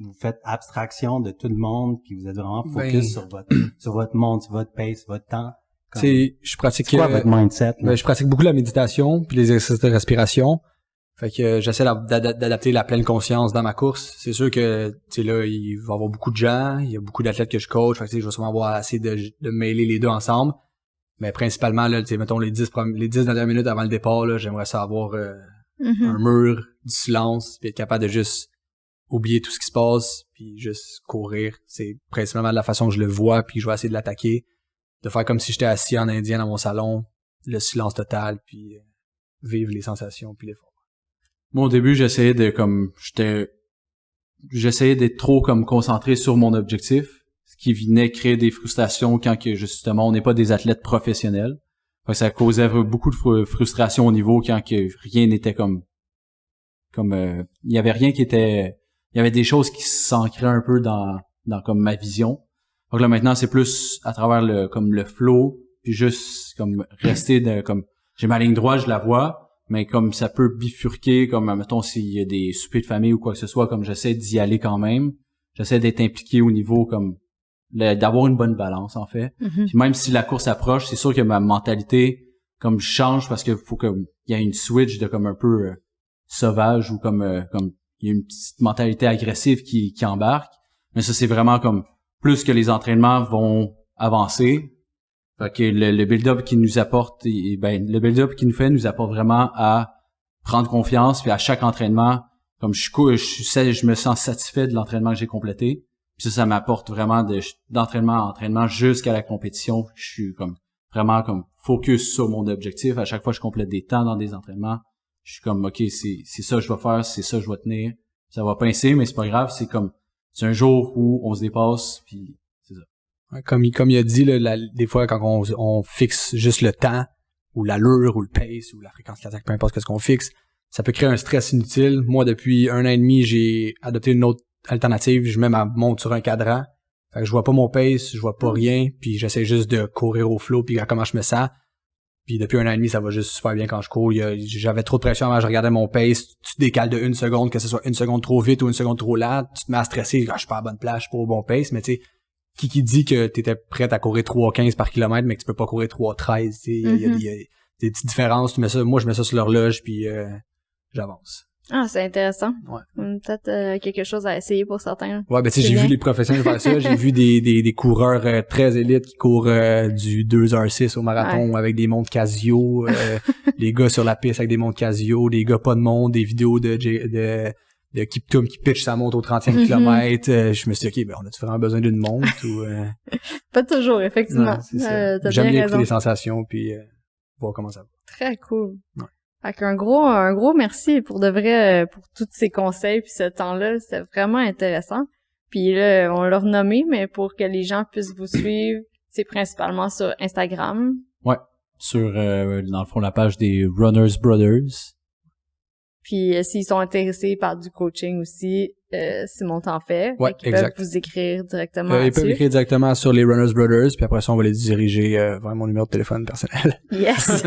vous faites abstraction de tout le monde, puis vous êtes vraiment focus sur votre monde, sur votre pace, votre temps? Je pratique. C'est quoi votre mindset? Je pratique beaucoup la méditation puis les exercices de respiration. Fait que j'essaie d'adapter la pleine conscience dans ma course. C'est sûr que là, il va y avoir beaucoup de gens, il y a beaucoup d'athlètes que je coach. Fait que je vais sûrement avoir assez de mêler les deux ensemble. Mais principalement là, mettons les 10 dernières minutes avant le départ, là, j'aimerais ça avoir un mur, du silence, puis être capable de juste oublier tout ce qui se passe, puis juste courir. C'est principalement de la façon que je le vois, puis je vais essayer de l'attaquer, de faire comme si j'étais assis en indien dans mon salon, le silence total, puis vivre les sensations, puis l'effort. Moi, au début, j'essayais d'être trop comme concentré sur mon objectif, ce qui venait créer des frustrations quand que justement on n'est pas des athlètes professionnels. Fait que ça causait beaucoup de frustration au niveau quand que rien n'était comme il y avait rien qui était. Il y avait des choses qui s'ancraient un peu dans comme ma vision. Donc là maintenant c'est plus à travers le flow, puis juste comme rester comme j'ai ma ligne droite, je la vois, mais comme ça peut bifurquer, comme mettons s'il y a des soupers de famille ou quoi que ce soit, comme j'essaie d'y aller quand même. J'essaie d'être impliqué au niveau comme d'avoir une bonne balance en fait. Mm-hmm. Puis même si la course approche, c'est sûr que ma mentalité comme change parce que faut qu'il y ait une switch de comme un peu sauvage ou comme il y a une petite mentalité agressive qui embarque. Mais ça, c'est vraiment comme plus que les entraînements vont avancer. Fait que le build-up qui nous apporte, le build-up qui nous fait nous apporte vraiment à prendre confiance. Puis à chaque entraînement, comme je me sens satisfait de l'entraînement que j'ai complété. Puis ça m'apporte vraiment d'entraînement à entraînement jusqu'à la compétition. Je suis comme vraiment comme focus sur mon objectif. À chaque fois, je complète des temps dans des entraînements. Je suis comme, OK, c'est ça que je vais faire, c'est ça que je vais tenir. Ça va pincer, mais c'est pas grave, c'est un jour où on se dépasse, puis c'est ça. Ouais, comme il a dit, là, des fois, quand on fixe juste le temps, ou l'allure, ou le pace, ou la fréquence cardiaque, peu importe ce qu'on fixe, ça peut créer un stress inutile. Moi, depuis 1 an et demi, j'ai adopté une autre alternative. Je mets ma montre sur un cadran. Fait que je vois pas mon pace, je vois pas rien, puis j'essaie juste de courir au flow, puis comment je me sens. Puis depuis 1 an et demi, ça va juste super bien quand je cours. J'avais trop de pression avant, je regardais mon pace. Tu te décales de 1 seconde, que ce soit 1 seconde trop vite ou 1 seconde trop lente. Tu te mets à stresser, je suis pas à bonne place, je suis pas au bon pace. Mais tu sais, qui dit que t'étais prête à courir 3,15 par kilomètre, mais que tu peux pas courir 3,13, tu sais, il y a des petites différences. Moi, je mets ça sur l'horloge, puis j'avance. Ah, c'est intéressant. Ouais. Peut-être quelque chose à essayer pour certains. Ouais, ben tu sais, j'ai vu les professionnels faire ça. J'ai vu des coureurs très élites qui courent du 2h06 au marathon avec des montres Casio, des gars sur la piste avec des montres Casio, des gars pas de montre, des vidéos de Kiptoum qui pitch sa montre au 30e kilomètre. Je me suis dit, OK, ben on a-tu vraiment besoin d'une montre ou Pas toujours, effectivement. Non, c'est ça. T'as J'aime bien bien raison. écouter les sensations puis voir comment ça va. Très cool. Ouais. Fait qu'un gros merci pour de vrai pour tous ces conseils puis ce temps-là, c'était vraiment intéressant. Puis là, on l'a renommé, mais pour que les gens puissent vous suivre, c'est principalement sur Instagram. Ouais, sur dans le fond la page des Runners Brothers. Puis s'ils sont intéressés par du coaching aussi, Simon t'en fait. Ouais, ils peuvent vous écrire directement Ils là-dessus. peuvent écrire directement sur les Runners Brothers, puis après ça, on va les diriger vers mon numéro de téléphone personnel. Yes!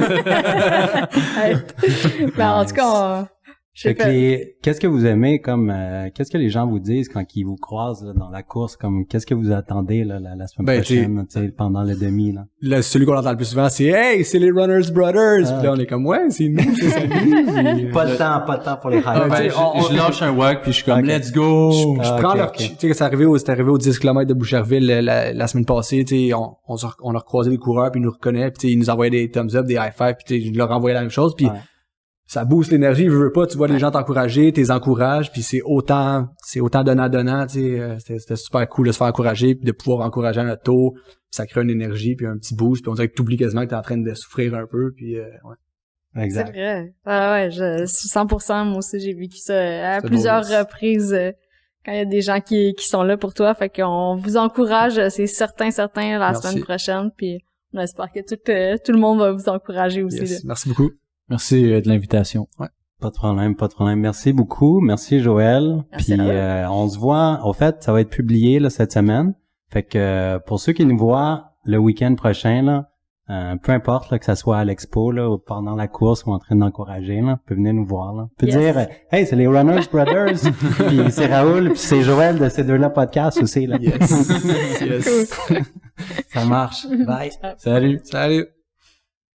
Ben, en tout cas, Fait que qu'est-ce que vous aimez comme qu'est-ce que les gens vous disent quand ils vous croisent là, dans la course, comme qu'est-ce que vous attendez là, la semaine prochaine, tu sais, pendant le demi là? Là, celui qu'on entend le plus souvent, c'est hey, c'est les Runners Brothers. Puis là, on est comme ouais, c'est nous, c'est ça. Pas de temps pour les highlights. Je lâche un wag puis je suis comme let's go. Je prends leur, tu sais, c'est arrivé au 10 km de Boucherville la semaine passée, tu sais, on a recroisé les coureurs puis ils nous reconnaissent, puis tu sais, ils nous envoyaient des thumbs up, des high five, puis tu sais, je leur envoyais la même chose, puis ça booste l'énergie, je veux pas, tu vois les gens t'encourager, t'es encourages, puis c'est autant donnant, tu sais, c'était super cool de se faire encourager, puis de pouvoir encourager à notre tour, ça crée une énergie, puis un petit boost, puis on dirait que t'oublies quasiment que t'es en train de souffrir un peu, puis ouais. Exact. C'est vrai. Ah ouais, 100%, moi aussi j'ai vécu ça à plusieurs reprises quand il y a des gens qui sont là pour toi, fait qu'on vous encourage, c'est certain la semaine prochaine, puis on espère que tout le monde va vous encourager aussi. Yes. Là. Merci beaucoup. Merci de l'invitation. Ouais. Pas de problème. Merci beaucoup. Merci Joël. Merci, puis on se voit, au fait, ça va être publié là cette semaine. Fait que pour ceux qui nous voient le week-end prochain là, peu importe là, que ça soit à l'expo là ou pendant la course ou en train d'encourager là, vous pouvez venir nous voir là. Vous pouvez dire hey, c'est les Runners Brothers. Puis c'est Raoul, puis c'est Joël de ces deux-là podcast aussi là. Yes. Ça marche. Bye. Salut. Salut.